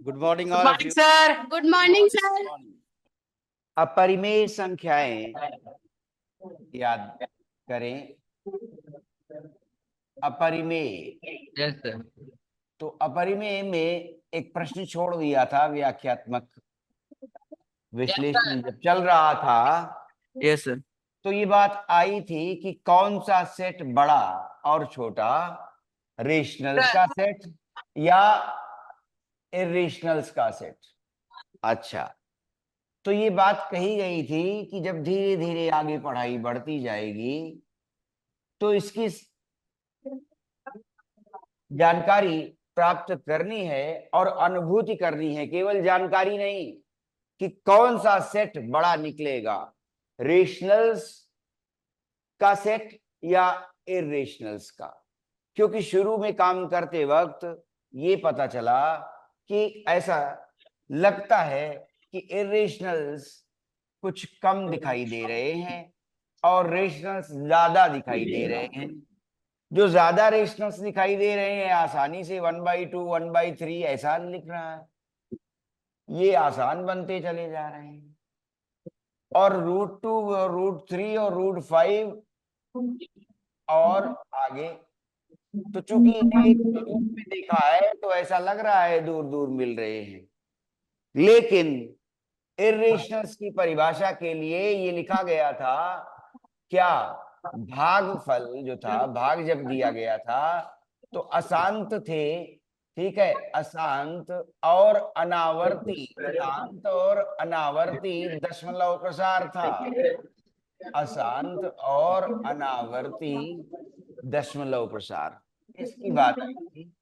Good morning good all of morning you. Sir. Good morning sir. अपरिमेय संख्याएं याद करें। अपरिमेय, यस सर। तो अपरिमेय में एक प्रश्न छोड़ दिया था। व्याख्यात्मक विश्लेषण जब चल रहा था यस सर। तो ये बात आई थी कि कौन सा सेट बड़ा और छोटा, रेशनल्स का सेट या इरेशनल्स का सेट। अच्छा, तो ये बात कही गई थी कि जब धीरे धीरे आगे पढ़ाई बढ़ती जाएगी तो इसकी जानकारी प्राप्त करनी है और अनुभूति करनी है, केवल जानकारी नहीं कि कौन सा सेट बड़ा निकलेगा, रेशनल्स का सेट या इरेशनल्स का। क्योंकि शुरू में काम करते वक्त ये पता चला कि ऐसा लगता है कि इरेशनल्स कुछ कम दिखाई दे रहे हैं और रेशनल्स ज्यादा दिखाई दे रहे हैं। जो ज्यादा रेशनल्स दिखाई दे रहे हैं आसानी से 1/2 1/3 ऐसा लिख रहा है, ये आसान बनते चले जा रहे हैं। और √2 और √3 और √5 और आगे, तो चूंकि इन्हें एक रूप में देखा है तो ऐसा लग रहा है दूर दूर मिल रहे हैं। लेकिन इरेशनल्स की परिभाषा के लिए ये लिखा गया था क्या, भागफल जो था, भाग जब दिया गया था तो अशांत थे, ठीक है, अशांत और अनावर्ती, अशांत और अनावर्ती दशमलव प्रसार था, अशांत और अनावर्ती दशमलव प्रसार, इसकी बात आई थी।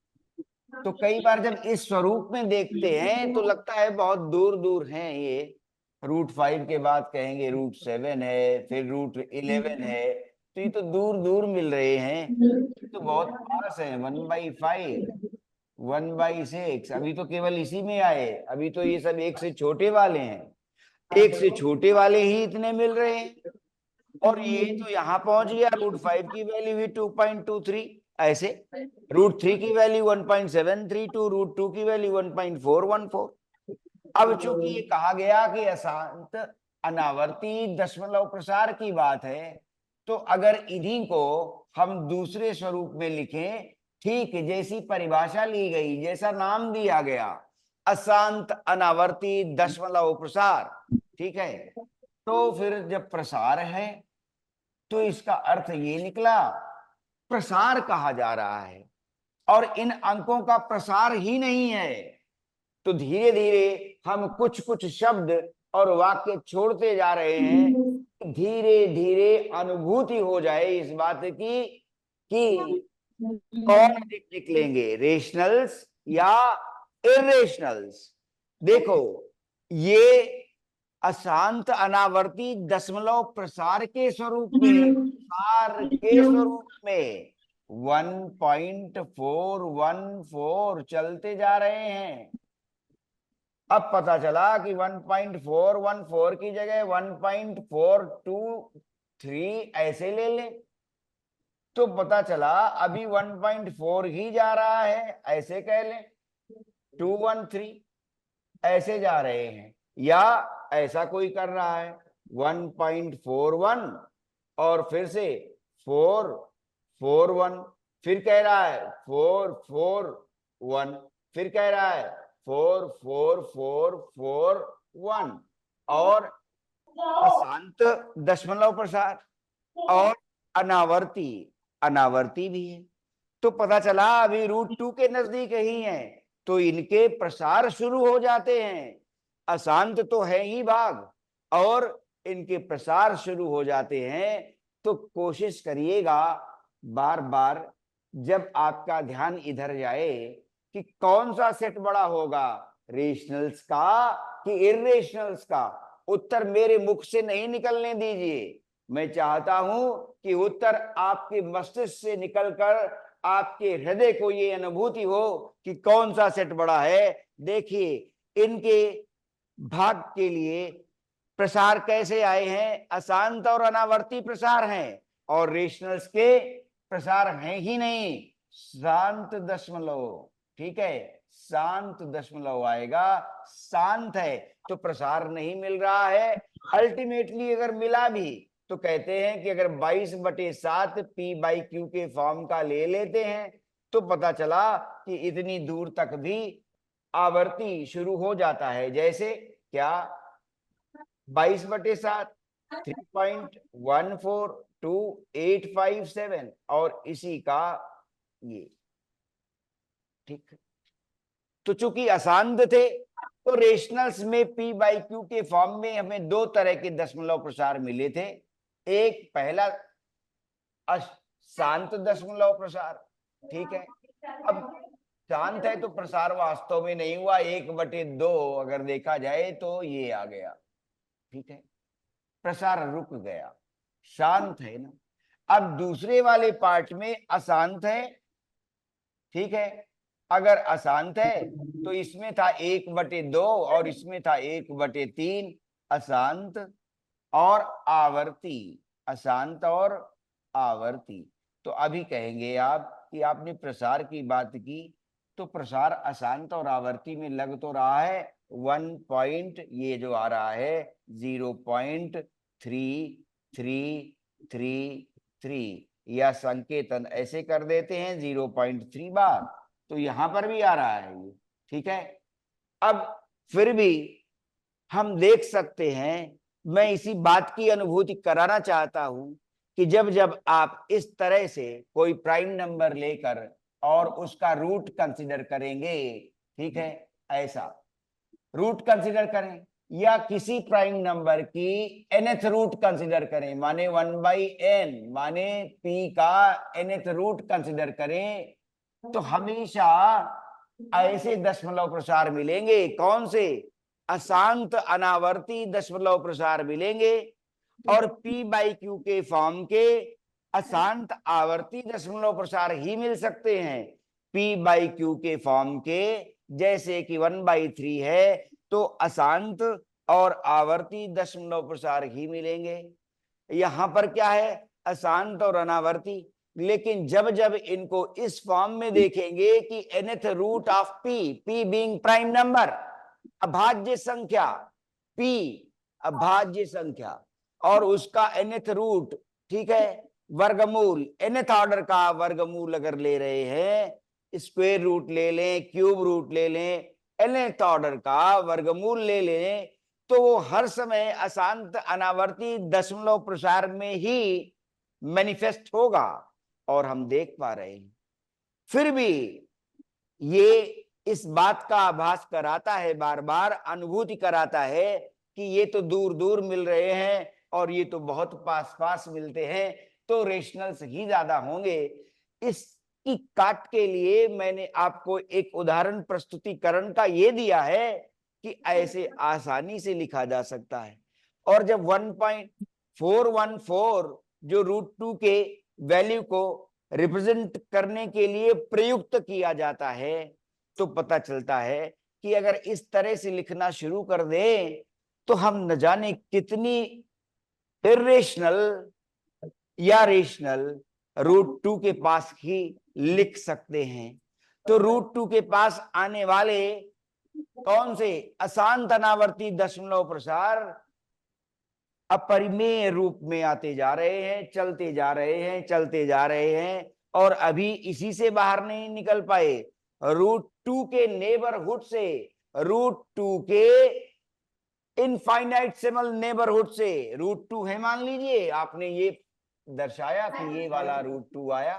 तो कई बार जब इस स्वरूप में देखते हैं तो लगता है बहुत दूर दूर हैं ये। √5 के बाद कहेंगे √7 है, फिर √11 है, तो ये तो दूर दूर मिल रहे हैं, ये तो बहुत पास है। 1/5 1/6 अभी तो केवल इसी में आए, अभी तो ये सब एक से छोटे वाले हैं, एक से छोटे वाले ही इतने मिल रहे हैं। और ये तो यहाँ पहुंच गया, √5 की वैल्यू भी 2.23, ऐसे √3 की वैल्यू 1.732, √2 की वैल्यू 1.414। अब चूंकि ये कहा गया कि अशांत अनावर्ती दशमलव प्रसार की बात है, तो अगर इन्हीं को हम दूसरे स्वरूप में लिखें, ठीक जैसी परिभाषा ली गई, जैसा नाम दिया गया, अशांत अनावर्ती दशमलव प्रसार, ठीक है, तो फिर जब प्रसार है तो इसका अर्थ ये निकला प्रसार कहा जा रहा है और इन अंकों का प्रसार ही नहीं है। तो धीरे धीरे हम कुछ कुछ शब्द और वाक्य छोड़ते जा रहे हैं, धीरे धीरे अनुभूति हो जाए इस बात की कि कौन अधिक निकलेंगे, रेशनल्स या इरेशनल्स। देखो, ये अशांत अनावर्ती दशमलव प्रसार के स्वरूप में, प्रसार के स्वरूप में 1.414 चलते जा रहे हैं। अब पता चला कि 1.414 की जगह 1.423 ऐसे ले लें, तो पता चला अभी 1.4 ही जा रहा है, ऐसे कह लें 213 ऐसे जा रहे हैं, या ऐसा कोई कर रहा है 1.41 और फिर से 441, फिर कह रहा है 441, फिर कह रहा है 44441, और अशांत दशमलव प्रसार और अनावर्ती, अनावर्ती भी है। तो पता चला अभी √2 के नजदीक ही है, तो इनके प्रसार शुरू हो जाते हैं। अशांत तो है ही भाग और इनके प्रसार शुरू हो जाते हैं। तो कोशिश करिएगा बार बार जब आपका ध्यान इधर जाए कि कौन सा सेट बड़ा होगा, रेशनल्स का कि इरेशनल्स का। उत्तर मेरे मुख से नहीं निकलने दीजिए, मैं चाहता हूं कि उत्तर आपके मस्तिष्क से निकलकर आपके हृदय को ये अनुभूति हो कि कौन सा सेट बड़ा है। देखिए, इनके भाग के लिए प्रसार कैसे आए हैं, अशांत और अनावर्ती प्रसार हैं, और रेशनल्स के प्रसार हैं ही नहीं, शांत दशमलव, ठीक है। शांत दशमलव आएगा। शांत है तो प्रसार नहीं मिल रहा है। अल्टीमेटली अगर मिला भी तो कहते हैं कि अगर 22/7 P/Q के फॉर्म का ले लेते हैं तो पता चला कि इतनी दूर तक भी आवर्ती शुरू हो जाता है। जैसे क्या, 22/7, 3.142857 और इसी का ये। ठीक, तो चूंकि अशांत थे तो रेशनल्स में P/Q के फॉर्म में हमें दो तरह के दशमलव प्रसार मिले थे। एक पहला शांत दशमलव प्रसार, ठीक है। अब शांत है तो प्रसार वास्तव में नहीं हुआ, 1/2 अगर देखा जाए तो ये आ गया, ठीक है, प्रसार रुक गया। शांत है ना। अब दूसरे वाले पार्ट में अशांत है, ठीक है। अगर अशांत है तो इसमें था 1/2 और इसमें था 1/3। अशांत और आवर्ती, अशांत और आवर्ती। तो अभी कहेंगे आप कि आपने प्रसार की बात की, तो प्रसार अशांत और आवर्ती में लग तो रहा है 1 पॉइंट, ये जो आ रहा है 0.3333, या संकेतन ऐसे कर देते हैं 0.3 बार, तो यहां पर भी आ रहा है ये, ठीक है। अब फिर भी हम देख सकते हैं, मैं इसी बात की अनुभूति कराना चाहता हूं कि जब जब आप इस तरह से कोई प्राइम नंबर लेकर और उसका रूट कंसीडर करेंगे, ठीक है, ऐसा रूट कंसीडर करें या किसी प्राइम नंबर की nth रूट कंसीडर करें, माने 1/n, माने p का nth रूट कंसीडर करें, तो हमेशा ऐसे दशमलव प्रसार मिलेंगे। कौन से? अशांत अनावर्ती दशमलव प्रसार मिलेंगे और P/Q के फॉर्म के अशांत आवर्ती दशमलव प्रसार ही मिल सकते हैं। P/Q के फॉर्म के जैसे कि 1/3 है तो अशांत और आवर्ती दशमलव प्रसार ही मिलेंगे। यहां पर क्या है? अशांत और अनावर्ती। लेकिन जब जब इनको इस फॉर्म में देखेंगे कि nth root of p being prime number, अभाज्य संख्या, p अभाज्य संख्या, और उसका nth रूट, ठीक है, वर्गमूल, nth ऑर्डर का वर्गमूल अगर ले रहे हैं, स्क्वायर रूट ले लें, क्यूब रूट ले लें, nth ऑर्डर का वर्गमूल ले लें, तो वो हर समय अशांत अनावर्ती दशमलव प्रसार में ही मैनिफेस्ट होगा। और हम देख पा रहे हैं फिर भी ये इस बात का आभास कराता है, बार बार अनुभूति कराता है कि ये तो दूर दूर मिल रहे हैं और ये तो बहुत पास पास मिलते हैं, तो रेशनल्स ही ज्यादा होंगे। इसकी काट के लिए मैंने आपको एक उदाहरण प्रस्तुतिकरण का ये दिया है कि ऐसे आसानी से लिखा जा सकता है। और जब 1.414 जो √2 के वैल्यू को रिप्रेजेंट करने के लिए प्रयुक्त किया जाता है, तो पता चलता है कि अगर इस तरह से लिखना शुरू कर दें तो हम न जाने कितनी इरेशनल या रेशनल √2 के पास ही लिख सकते हैं। तो √2 के पास आने वाले कौन से अशांत अनावर्ती दशमलव प्रसार अपरिमेय रूप में आते जा रहे हैं, चलते जा रहे हैं, चलते जा रहे हैं, और अभी इसी से बाहर नहीं निकल पाए। √2 के नेबरहुड से, √2 के इनफाइनाइटसिमल नेबरहुड से, √2 है मान लीजिए, आपने ये दर्शाया कि ये वाला √2 आया,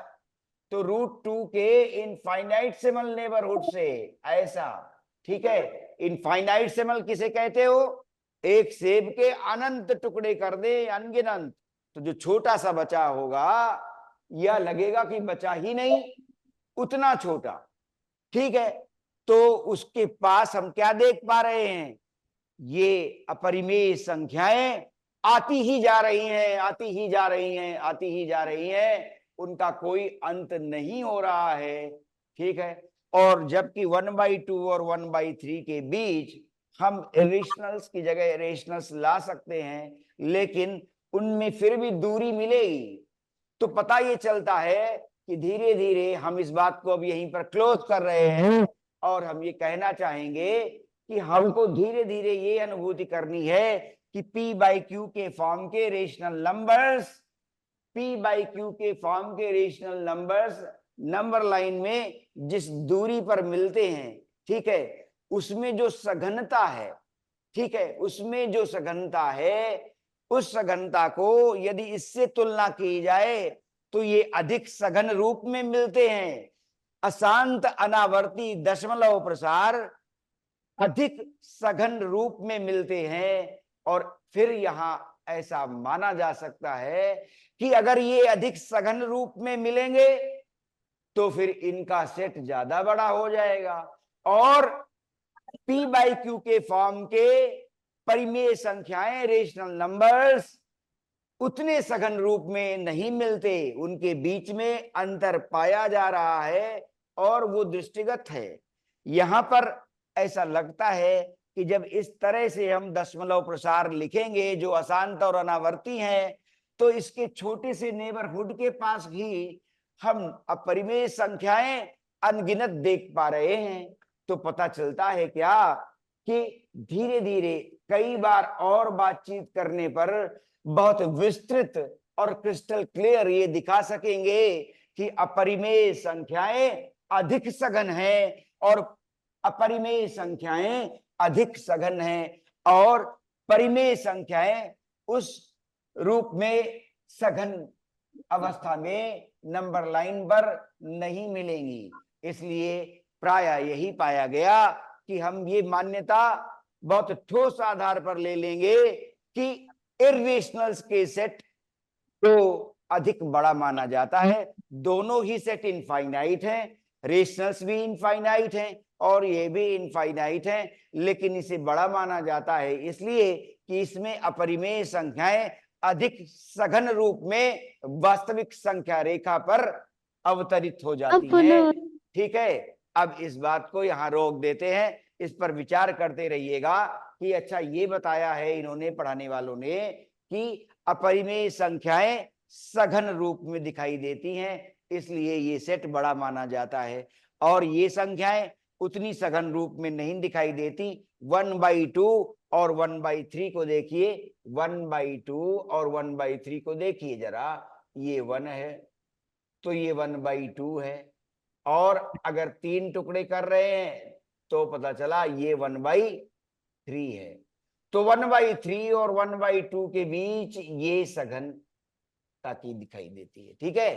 तो √2 के इनफाइनाइटसिमल नेबरहुड से ऐसा, ठीक है। इनफाइनाइटसिमल किसे कहते हो? एक सेब के अनंत टुकड़े कर दे, अनगिनत, तो जो छोटा सा बचा होगा यह लगेगा कि बचा ही नहीं, उतना छोटा, ठीक है। तो उसके पास हम क्या देख पा रहे हैं? ये अपरिमेय संख्याएं आती ही जा रही हैं, आती ही जा रही हैं, आती ही जा रही हैं, उनका कोई अंत नहीं हो रहा है, ठीक है। और जबकि 1/2 और 1/3 के बीच हम इरेशनल्स की जगह रेशनल्स ला सकते हैं, लेकिन उनमें फिर भी दूरी मिलेगी। तो पता ये चलता है कि धीरे धीरे हम इस बात को अब यहीं पर क्लोज कर रहे हैं और हम ये कहना चाहेंगे कि हमको धीरे धीरे ये अनुभूति करनी है कि P बाई क्यू के फॉर्म के rational numbers, P by Q के फॉर्म के रेशनल नंबर्स नंबर लाइन में जिस दूरी पर मिलते हैं, ठीक है, उसमें जो सघनता है, ठीक है, उसमें जो सघनता है, उस सघनता को यदि इससे तुलना की जाए तो ये अधिक सघन रूप में मिलते हैं। अशांत अनावर्ती दशमलव प्रसार अधिक सघन रूप में मिलते हैं। और फिर यहां ऐसा माना जा सकता है कि अगर ये अधिक सघन रूप में मिलेंगे तो फिर इनका सेट ज्यादा बड़ा हो जाएगा और P बाई क्यू के फॉर्म के परिमेय संख्याएं, रेशनल नंबर्स उतने सघन रूप में नहीं मिलते, उनके बीच में अंतर पाया जा रहा है और वो दृष्टिगत है। यहां पर ऐसा लगता है कि जब इस तरह से हम दशमलव प्रसार लिखेंगे जो अशांत और अनावर्ती हैं, तो इसके छोटे से नेबरहुड के पास भी हम अपरिमेय संख्याएं अनगिनत देख पा रहे हैं। तो पता चलता है क्या कि धीरे धीरे कई बार और बातचीत करने पर बहुत विस्तृत और क्रिस्टल क्लियर ये दिखा सकेंगे कि अपरिमेय संख्याएं अधिक सघन हैं और अपरिमेय संख्याएं अधिक सघन हैं और परिमेय संख्याएं उस रूप में सघन अवस्था में नंबर लाइन पर नहीं मिलेंगी। इसलिए प्रायः यही पाया गया कि हम ये मान्यता बहुत ठोस आधार पर ले लेंगे कि इर्रेशनल्स के सेट को अधिक बड़ा माना जाता है। दोनों ही सेट इनफाइनाइट हैं, रेशनल्स भी इनफाइनाइट हैं और ये भी इनफाइनाइट हैं, लेकिन इसे बड़ा माना जाता है इसलिए कि इसमें अपरिमेय संख्याएं अधिक सघन रूप में वास्तविक संख्या रेखा पर अवतरित हो जाती हैं। ठीक है, अब इस बात को यहाँ रोक देते हैं, इस पर विचार करते रहिएगा कि अच्छा ये बताया है इन्होंने, पढ़ाने वालों ने, कि अपरिमेय संख्याएं सघन रूप में दिखाई देती हैं, इसलिए ये सेट बड़ा माना जाता है। और ये संख्याएं उतनी सघन रूप में नहीं दिखाई देती। 1/2 और 1/3 को देखिए, 1/2 और 1/3 को देखिए जरा, ये 1 है तो ये 1/2 है, और अगर 3 टुकड़े कर रहे हैं तो पता चला ये 1/3 है। तो 1/3 और 1/2 के बीच ये सघनता की दिखाई देती है। ठीक है,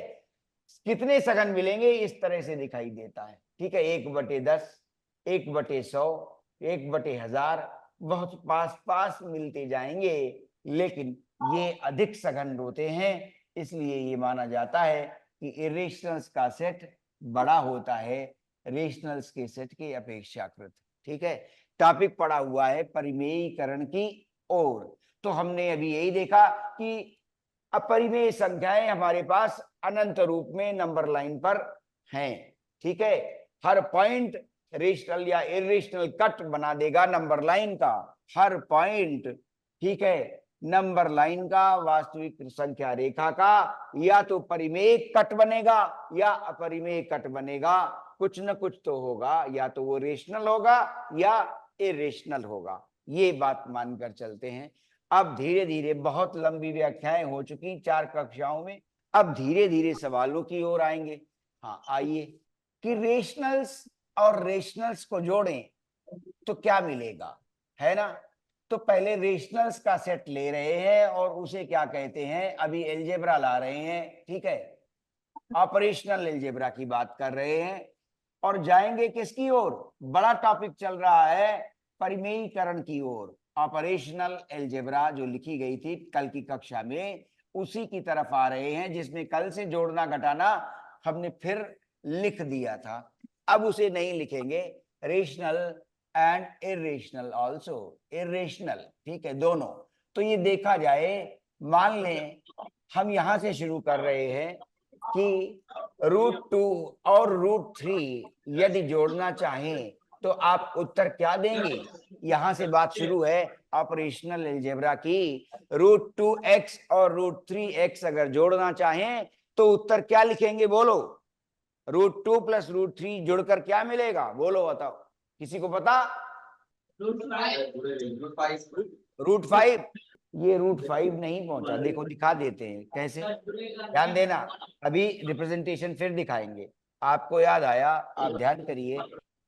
कितने सघन मिलेंगे इस तरह से दिखाई देता है। ठीक है, 1/10, 1/100, 1/1000 बहुत पास पास मिलते जाएंगे, लेकिन ये अधिक सघन होते हैं, इसलिए ये माना जाता है कि इरेशनल्स का सेट बड़ा होता है रेशनल्स के सेट के अपेक्षाकृत। ठीक है, टॉपिक पड़ा हुआ है परिमेयीकरण की ओर। तो हमने अभी यही देखा कि अपरिमेय संख्याएं हमारे पास अनंत रूप में नंबर लाइन पर हैं। ठीक है, हर पॉइंट रेशनल या इरेशनल कट बना देगा नंबर लाइन का, हर पॉइंट। ठीक है, नंबर लाइन का वास्तविक संख्या रेखा का या तो परिमेय कट बनेगा या अपरिमेय कट बनेगा, कुछ न कुछ तो होगा, या तो वो रेशनल होगा या इरेशनल होगा। ये बात मानकर चलते हैं। अब धीरे धीरे बहुत लंबी व्याख्याएं हो चुकी 4 कक्षाओं में, अब धीरे धीरे सवालों की ओर आएंगे। हाँ आइए, कि रेशनल्स और रेशनल्स को जोड़ें तो क्या मिलेगा, है ना। तो पहले रेशनल्स का सेट ले रहे हैं और उसे क्या कहते हैं, अभी एलजेब्रा ला रहे हैं। ठीक है, ऑपरेशनल एलजेब्रा की बात कर रहे हैं और जाएंगे किसकी ओर, बड़ा टॉपिक चल रहा है परिमेयीकरण की ओर। ऑपरेशनल एलजेब्रा जो लिखी गई थी कल की कक्षा में, उसी की तरफ आ रहे हैं, जिसमें कल से जोड़ना घटाना हमने फिर लिख दिया था, अब उसे नहीं लिखेंगे। Rational and irrational also, irrational, ठीक है, दोनों। तो ये देखा जाए, मान लें हम यहां से शुरू कर रहे हैं कि √2 और √3 यदि जोड़ना चाहें तो आप उत्तर क्या देंगे। यहां से बात शुरू है ऑपरेशनल अलजेब्रा की। √2x और √3x अगर जोड़ना चाहें तो उत्तर क्या लिखेंगे, बोलो। √2 प्लस √3 जुड़कर क्या मिलेगा, बोलो बताओ, किसी को पता? √5। ये √5 नहीं पहुंचा, देखो दिखा देते हैं कैसे, ध्यान देना, अभी रिप्रेजेंटेशन फिर दिखाएंगे। आपको याद आया, आप ध्यान करिए,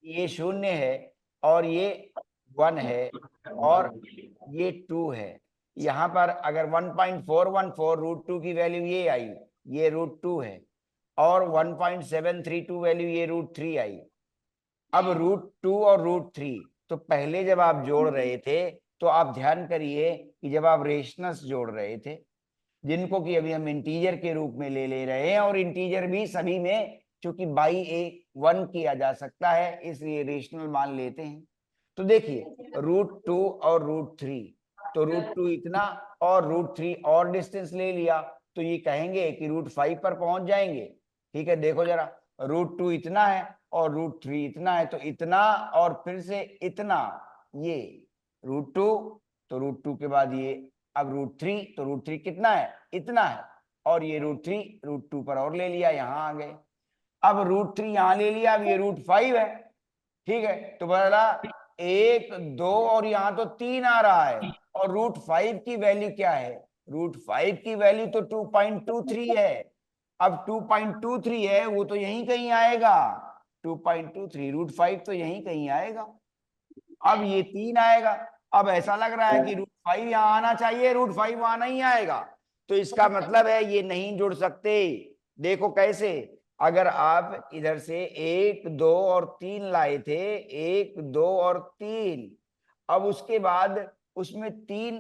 ये 0 है और ये 1 है और ये 2 है। यहां पर अगर 1.414 √2 की वैल्यू ये आई, ये √2 है, और 1.732 वैल्यू ये √3 आई। अब √2 और √3, तो पहले जब आप जोड़ रहे थे तो आप ध्यान करिए कि जब आप रेशनल्स जोड़ रहे थे, जिनको कि अभी हम इंटीजर के रूप में ले रहे हैं, और इंटीजर भी सभी में चूंकि बाई ए 1 किया जा सकता है इसलिए रेशनल मान लेते हैं। तो देखिए √2 और √3, तो √2 इतना और √3 और डिस्टेंस ले लिया, तो ये कहेंगे कि √5 पर पहुंच जाएंगे। ठीक है, देखो जरा, √2 इतना है और √3 इतना है, तो इतना और फिर से इतना, ये √2, तो √2 के बाद ये, अब √3, तो √3 कितना है, इतना है, और ये √3 √2 पर और ले लिया, यहां आ गए। अब √3 यहां ले लिया, अब ये √5 है। ठीक है, तो बोला 1 2 और यहां तो 3 आ रहा है, और √5 की वैल्यू क्या है, √5 की वैल्यू तो 2.23 है। अब 2.23 है, वो तो यहीं कहीं आएगा, 2.23 √5 तो यहीं कहीं आएगा। अब ये 3 आएगा, अब ऐसा लग रहा है कि √5 यहां आना चाहिए, √5 वहां नहीं आएगा, तो इसका मतलब है ये नहीं जुड़ सकते। देखो कैसे, अगर आप इधर से 1 2 और 3 लाए थे, 1 2 और 3, अब उसके बाद उसमें 3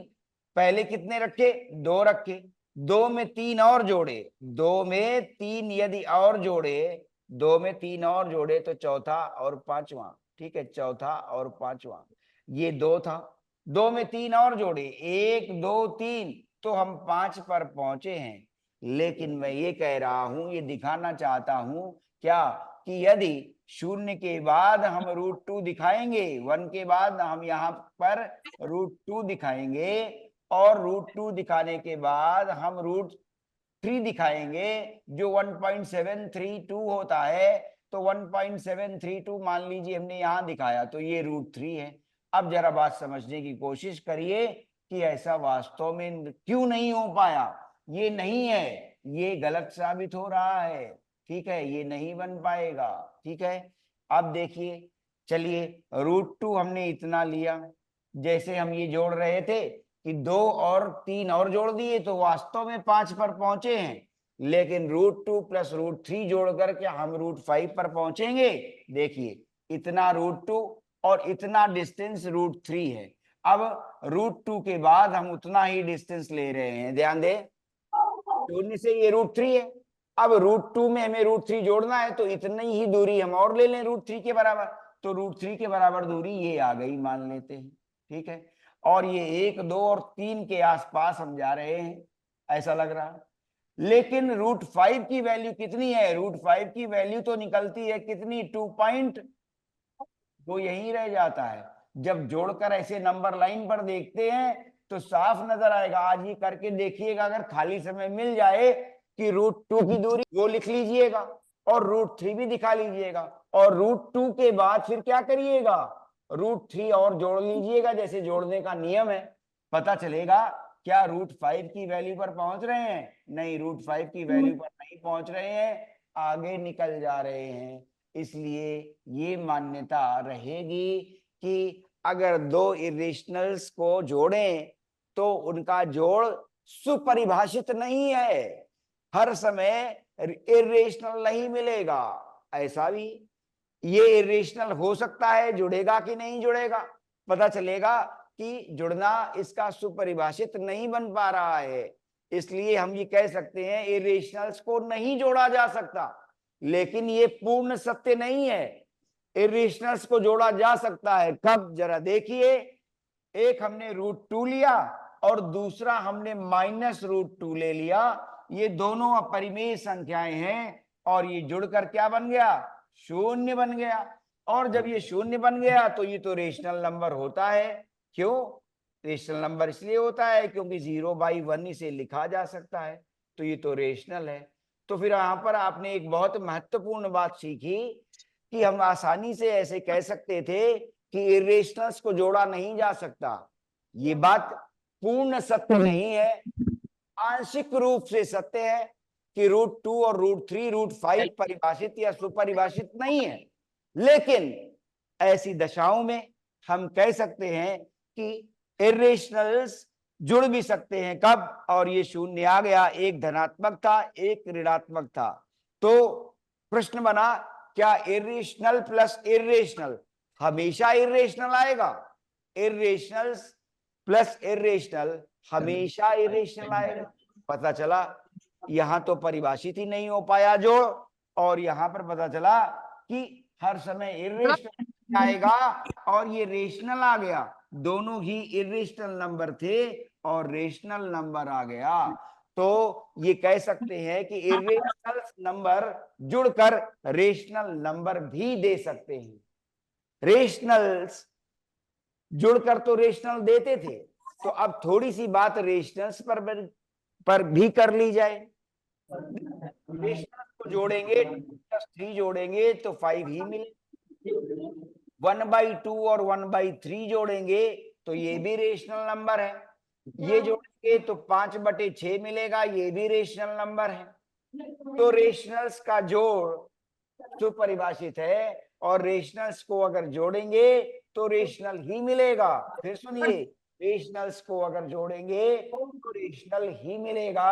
पहले कितने रखे, 2 रखे, 2 में 3 और जोड़े, 2 में 3 यदि और जोड़े, 2 में 3 और जोड़े तो चौथा और पांचवा। ठीक है, चौथा और पांचवा, ये 2 था, 2 में 3 और जोड़े, 1 2 3, तो हम 5 पर पहुंचे हैं। लेकिन मैं ये कह रहा हूं, ये दिखाना चाहता हूं क्या, कि यदि 0 के बाद हम √2 दिखाएंगे, 1 के बाद हम यहाँ पर √2 दिखाएंगे, और √2 दिखाने के बाद हम √3 दिखाएंगे, जो 1.732 होता है, तो 1.732 मान लीजिए हमने यहां दिखाया, तो ये √3 है। अब जरा बात समझने की कोशिश करिए कि ऐसा वास्तव में क्यों नहीं हो पाया, ये नहीं है, ये गलत साबित हो रहा है। ठीक है, ये नहीं बन पाएगा। ठीक है, अब देखिए, चलिए √2 हमने इतना लिया, जैसे हम ये जोड़ रहे थे कि 2 और 3 और जोड़ दिए तो वास्तव में 5 पर पहुंचे हैं, लेकिन √2 प्लस √3 जोड़ करके हम √5 पर पहुंचेंगे। देखिए, इतना √2 और इतना डिस्टेंस √3 है। अब √2 के बाद हम उतना ही डिस्टेंस ले रहे हैं, ध्यान दे, 0 से ये √3 है, अब √2 में हमें √3 जोड़ना है, तो इतनी ही दूरी हम और ले लें √3 के बराबर, तो √3 के बराबर दूरी ये आ गई, मान लेते हैं। ठीक है, और ये 1 2 और 3 के आसपास हम जा रहे हैं, ऐसा लग रहा है। लेकिन √5 की वैल्यू कितनी है, √5 की वैल्यू तो निकलती है कितनी, 2 पॉइंट, वो यही रह जाता है। जब जोड़कर ऐसे नंबर लाइन पर देखते हैं तो साफ नजर आएगा। आज ये करके देखिएगा, अगर खाली समय मिल जाए कि √2 की दूरी वो लिख लीजिएगा और √3 भी दिखा लीजिएगा, और √2 के बाद फिर क्या करिएगा, √3 और जोड़ लीजिएगा, जैसे जोड़ने का नियम है। पता चलेगा क्या √5 की वैल्यू पर पहुंच रहे हैं, नहीं, √5 की वैल्यू पर नहीं पहुंच रहे हैं, आगे निकल जा रहे हैं। इसलिए ये मान्यता रहेगी कि अगर दो इरेशनल्स को जोड़ें तो उनका जोड़ सुपरिभाषित नहीं है, हर समय इरेशनल नहीं मिलेगा। ऐसा भी ये इरेशनल हो सकता है, जुड़ेगा कि नहीं जुड़ेगा, पता चलेगा कि जुड़ना इसका सुपरिभाषित नहीं बन पा रहा है। इसलिए हम ये कह सकते हैं इरेशनल्स को नहीं जोड़ा जा सकता, लेकिन ये पूर्ण सत्य नहीं है। इरेशनल्स को जोड़ा जा सकता है, कब, जरा देखिए, एक हमने √2 लिया और दूसरा हमने -√2 ले लिया, ये दोनों अपरिमेय संख्याएं हैं, और ये जुड़कर क्या बन गया, 0 बन गया। और जब ये 0 बन गया तो ये तो रेशनल नंबर होता है। क्यों रेशनल नंबर, इसलिए होता है क्योंकि 0/1 इसे लिखा जा सकता है, तो ये तो रेशनल है। तो फिर यहाँ पर आपने एक बहुत महत्वपूर्ण बात सीखी कि हम आसानी से ऐसे कह सकते थे कि इरेशनल्स को जोड़ा नहीं जा सकता। ये बात पूर्ण सत्य नहीं है, आंशिक रूप से सत्य है कि √2 और √3 √5 परिभाषित या सुपरिभाषित नहीं है, लेकिन ऐसी दशाओं में हम कह सकते हैं कि इरेशनल्स जुड़ भी सकते हैं। कब? और ये शून्य आ गया, एक धनात्मक था एक ऋणात्मक था, तो प्रश्न बना क्या इरेशनल प्लस इरेशनल हमेशा इरेशनल आएगा? इरेशनल्स प्लस इरेशनल हमेशा इरेशनल आएगा? पता चला यहां तो परिभाषित ही नहीं हो पाया जोड़, और यहां पर पता चला कि हर समय इरेशनल आएगा और ये रेशनल आ गया। दोनों ही इरेशनल नंबर थे और रेशनल नंबर आ गया। तो ये कह सकते हैं कि इरेशनल नंबर जुड़कर रेशनल नंबर भी दे सकते हैं। रेशनल्स जुड़कर तो रेशनल देते थे, तो अब थोड़ी सी बात रेशनल्स पर भी कर ली जाए। रेशनल्स को जोड़ेंगे, 3 जोड़ेंगे तो 5 ही मिले। 1/2 और 1/3 जोड़ेंगे तो ये भी रेशनल नंबर है। ये जोड़ेंगे तो 5/6 मिलेगा, ये भी रेशनल नंबर है। तो रेशनल्स का जोड़ जो परिभाषित है, और रेशनल्स को अगर जोड़ेंगे तो रेशनल ही मिलेगा। फिर सुनिए, रेशनल्स को अगर जोड़ेंगे तो रेशनल ही मिलेगा।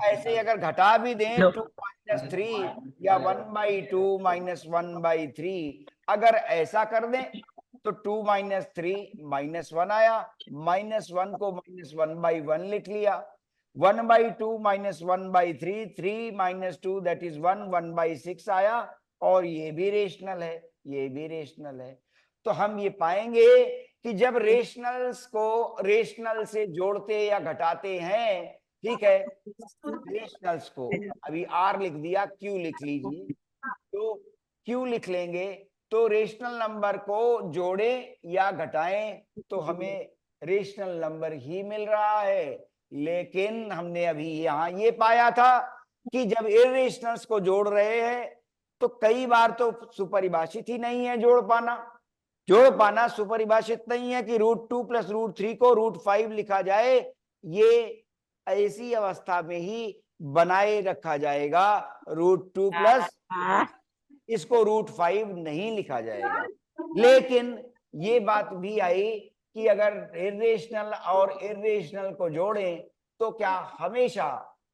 ऐसे अगर घटा भी दें 2 - 3 या 1/2 - 1/3, अगर ऐसा कर दें तो 2 - 3 -1 आया, -1 को -1/1 लिख लिया। 1/2 - 1/3 3 - 2 दैट इज 1 1/6 आया, और ये भी रेशनल है, ये भी रेशनल है। तो हम ये पाएंगे कि जब रेशनल्स को रेशनल से जोड़ते या घटाते हैं, ठीक है, रेशनल्स को अभी आर लिख दिया, क्यू लिख लीजिए, तो क्यू लिख लेंगे तो रेशनल नंबर को जोड़े या घटाएं तो हमें रेशनल नंबर ही मिल रहा है। लेकिन हमने अभी यहां ये पाया था कि जब इरेशनल्स को जोड़ रहे हैं तो कई बार तो सुपरिभाषित ही नहीं है जोड़ पाना सुपरिभाषित नहीं है कि √2 + √3 को √5 लिखा जाए। ये ऐसी अवस्था में ही बनाए रखा जाएगा, √2 प्लस इसको √5 नहीं लिखा जाएगा। लेकिन ये बात भी आई कि अगर इरेशनल और इरेशनल को जोड़ें तो क्या हमेशा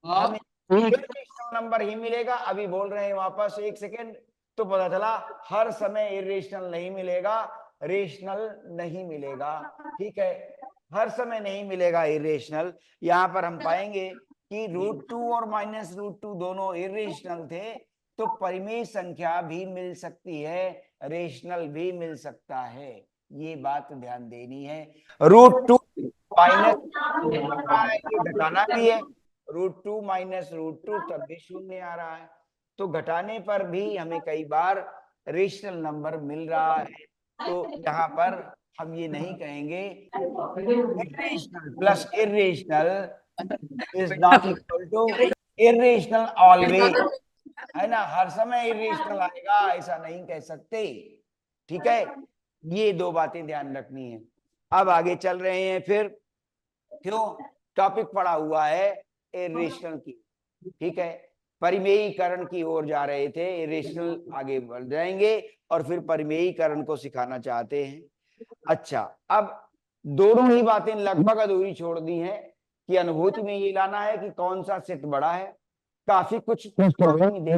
हमें इरेशनल नंबर ही मिलेगा? अभी बोल रहे हैं वापस, एक सेकेंड, तो पता चला हर समय इरेशनल नहीं मिलेगा, रेशनल नहीं मिलेगा। ठीक है, हर समय नहीं मिलेगा इरेशनल। यहां पर हम पाएंगे कि √2 और -√2 दोनों इरेशनल थे, तो परिमेय संख्या भी मिल सकती है, रेशनल भी मिल सकता है। ये बात ध्यान देनी है। √2 माइनस घटाना भी है, √2 - √2 तब भी शून्य आ रहा है, तो घटाने पर भी हमें कई बार रेशनल नंबर मिल रहा है। तो यहाँ पर हम ये नहीं कहेंगे irrational plus irrational is not equal to irrational always, है ना, हर समय इरेशनल आएगा ऐसा नहीं कह सकते। ठीक है, ये दो बातें ध्यान रखनी है। अब आगे चल रहे हैं, फिर क्यों टॉपिक पड़ा हुआ है इरेशनल की, ठीक है, परिमेयीकरण की ओर जा रहे थे, इरेशनल आगे बढ़ जाएंगे और फिर परिमेयीकरण को सिखाना चाहते हैं। अच्छा, अब दोनों ही बातें लगभग अधूरी छोड़ दी हैं कि अनुभूति में ये लाना है कि कौन सा सेट बड़ा है। काफी कुछ दे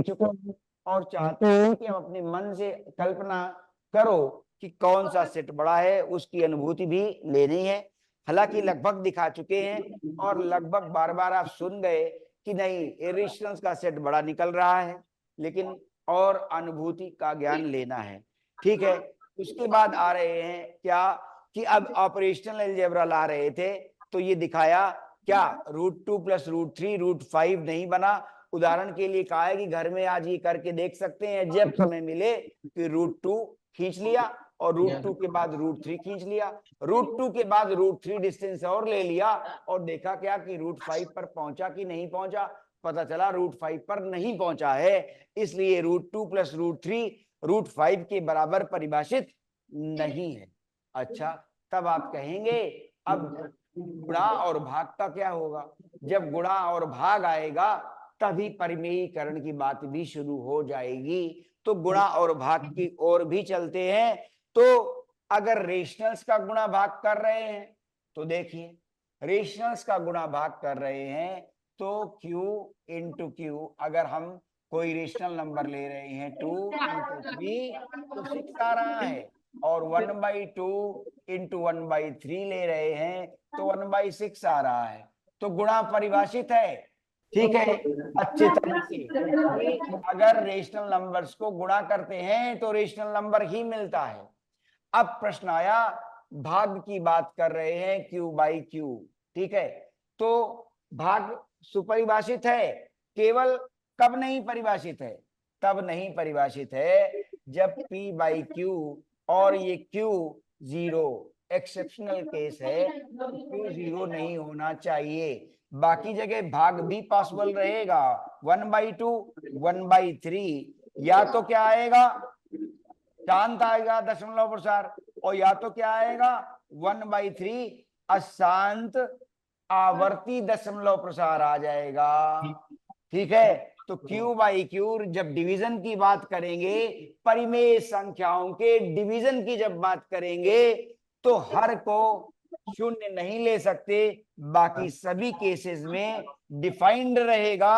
चुके हैं और चाहते हैं कि हम अपने मन से कल्पना करो कि कौन सा सेट बड़ा है, उसकी अनुभूति भी लेनी है। हालांकि लगभग दिखा चुके हैं और लगभग बार बार आप सुन गए कि नहीं इरेशनल्स का सेट बड़ा निकल रहा है, लेकिन और अनुभूति का ज्ञान लेना है। ठीक है, उसके बाद आ रहे हैं क्या कि अब ऑपरेशनल अलजेब्रा ला रहे थे, तो ये दिखाया क्या √2 + √3 √5 नहीं बना। उदाहरण के लिए कहा है कि घर में आज ये करके देख सकते हैं, जब समय मिले कि √2 खींच लिया और √2 के बाद √3 खींच लिया, √2 के बाद √3 डिस्टेंस और ले लिया और देखा क्या कि √5 पर पहुंचा कि नहीं पहुंचा। पता चला √5 पर नहीं पहुंचा है, इसलिए √2 + √3 √5 के बराबर परिभाषित नहीं है। अच्छा, तब आप कहेंगे अब गुणा और भाग का क्या होगा? जब गुणा और भाग आएगा तभी परिमेयीकरण की बात भी शुरू हो जाएगी। तो गुणा और भाग की ओर भी चलते हैं। तो अगर रेशनल्स का गुणा भाग कर रहे हैं तो देखिए, रेशनल्स का गुणा भाग कर रहे हैं तो Q इंटू Q, अगर हम कोई रेशनल नंबर ले रहे हैं 2 × 3 तो 6 आ रहा है, और 1/2 इंटू 1/3 ले रहे हैं तो 1/6 आ रहा है। तो गुणा परिभाषित है, ठीक है, अच्छे तरीके से। अगर रेशनल नंबर्स को गुणा करते हैं तो रेशनल नंबर ही मिलता है। अब प्रश्न आया, भाग की बात कर रहे हैं Q/Q, ठीक है, तो भाग सुपरिभाषित है, केवल कब नहीं परिभाषित है? तब नहीं परिभाषित है जब P/Q और ये Q 0 एक्सेप्शनल केस है, Q 0 नहीं होना चाहिए। बाकी जगह भाग भी पॉसिबल रहेगा, 1/2 1/3, या तो क्या आएगा, शांत आएगा दशमलव प्रसार, और या तो क्या आएगा 1/3 अशांत आवर्ती दशमलव प्रसार आ जाएगा, ठीक है। तो Q/Q जब डिवीजन की बात करेंगे, परिमेय संख्याओं के डिवीजन की जब बात करेंगे, तो हर को शून्य नहीं ले सकते, बाकी सभी केसेस में डिफाइंड रहेगा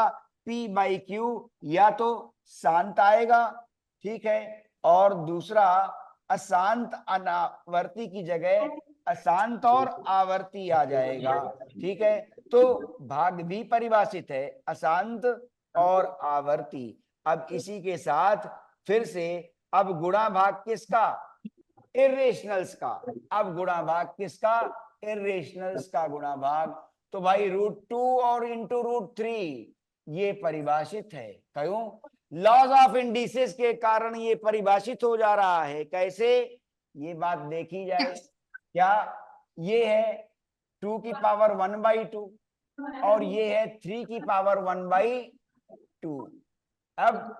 P/Q, या तो शांत आएगा, ठीक है, और दूसरा अशांत अनावर्ती की जगह अशांत और आवर्ती आ जाएगा, ठीक है। तो भाग भी परिभाषित है, अशांत और आवर्ती। अब इसी के साथ फिर से अब गुणा भाग किसका? इर्रेशनल्स का। अब गुणा भाग किसका? इर्रेशनल्स का गुणा भाग। तो भाई √2 और इंटू √3 ये परिभाषित है, क्यों? लॉज ऑफ इंडिसेस के कारण ये परिभाषित हो जा रहा है। कैसे? ये बात देखी जाए, क्या ये है 2 की पावर 1/2 और ये है 3 की पावर 1/2। अब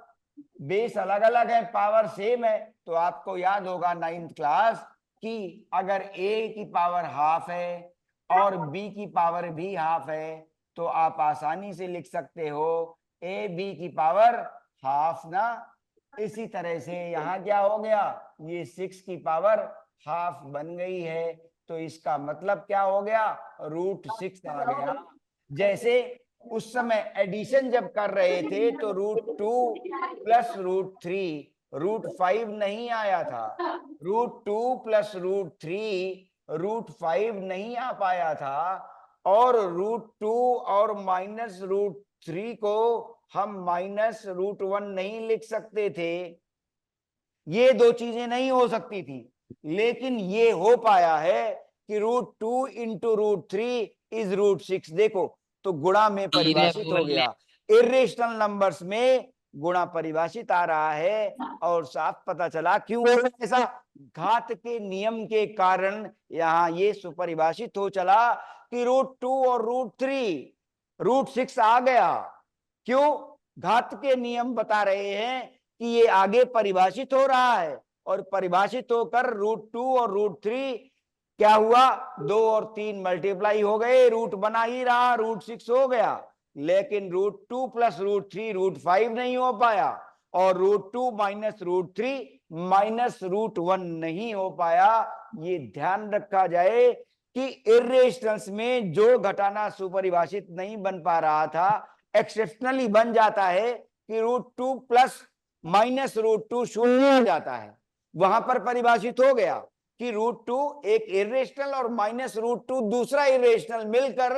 बेस अलग अलग है, पावर सेम है, तो आपको याद होगा 9th क्लास कि अगर a की पावर हाफ है और b की पावर भी हाफ है, तो आप आसानी से लिख सकते हो ab की पावर हाफ ना। इसी तरह से यहाँ क्या हो गया, ये 6 की पावर हाफ बन गई है, तो इसका मतलब क्या हो गया, √6 आ गया। जैसे उस समय एडिशन जब कर रहे थे तो √2 + √3 √5 नहीं आया था, √2 + √3 √5 नहीं आ पाया था, और √2 और -√3 को हम -√1 नहीं लिख सकते थे। ये दो चीजें नहीं हो सकती थी, लेकिन ये हो पाया है कि √2 इंटू √3 इज √6। देखो, तो गुणा में परिभाषित हो गया, इर्रेशनल नंबर्स में गुणा परिभाषित आ रहा है, और साफ पता चला क्यों ऐसा, घात के नियम के कारण यहाँ ये सुपरिभाषित हो चला कि √2 और √3 √6 आ गया। क्यों? घात के नियम बता रहे हैं कि ये आगे परिभाषित हो रहा है, और परिभाषित होकर √2 और √3 क्या हुआ, 2 और 3 मल्टीप्लाई हो गए, रूट बना ही रहा, √6 हो गया। लेकिन √2 + √3 √5 नहीं हो पाया, और √2 - √3 -√1 नहीं हो पाया। ये ध्यान रखा जाए कि इर्रेशनल्स में जो घटाना सुपरिभाषित नहीं बन पा रहा था, एक्सेप्शनली बन जाता है कि √2 + -√2 शून्य हो जाता है। वहां पर परिभाषित हो गया कि √2 एक इर्रेशनल और -√2 दूसरा इर्रेशनल मिलकर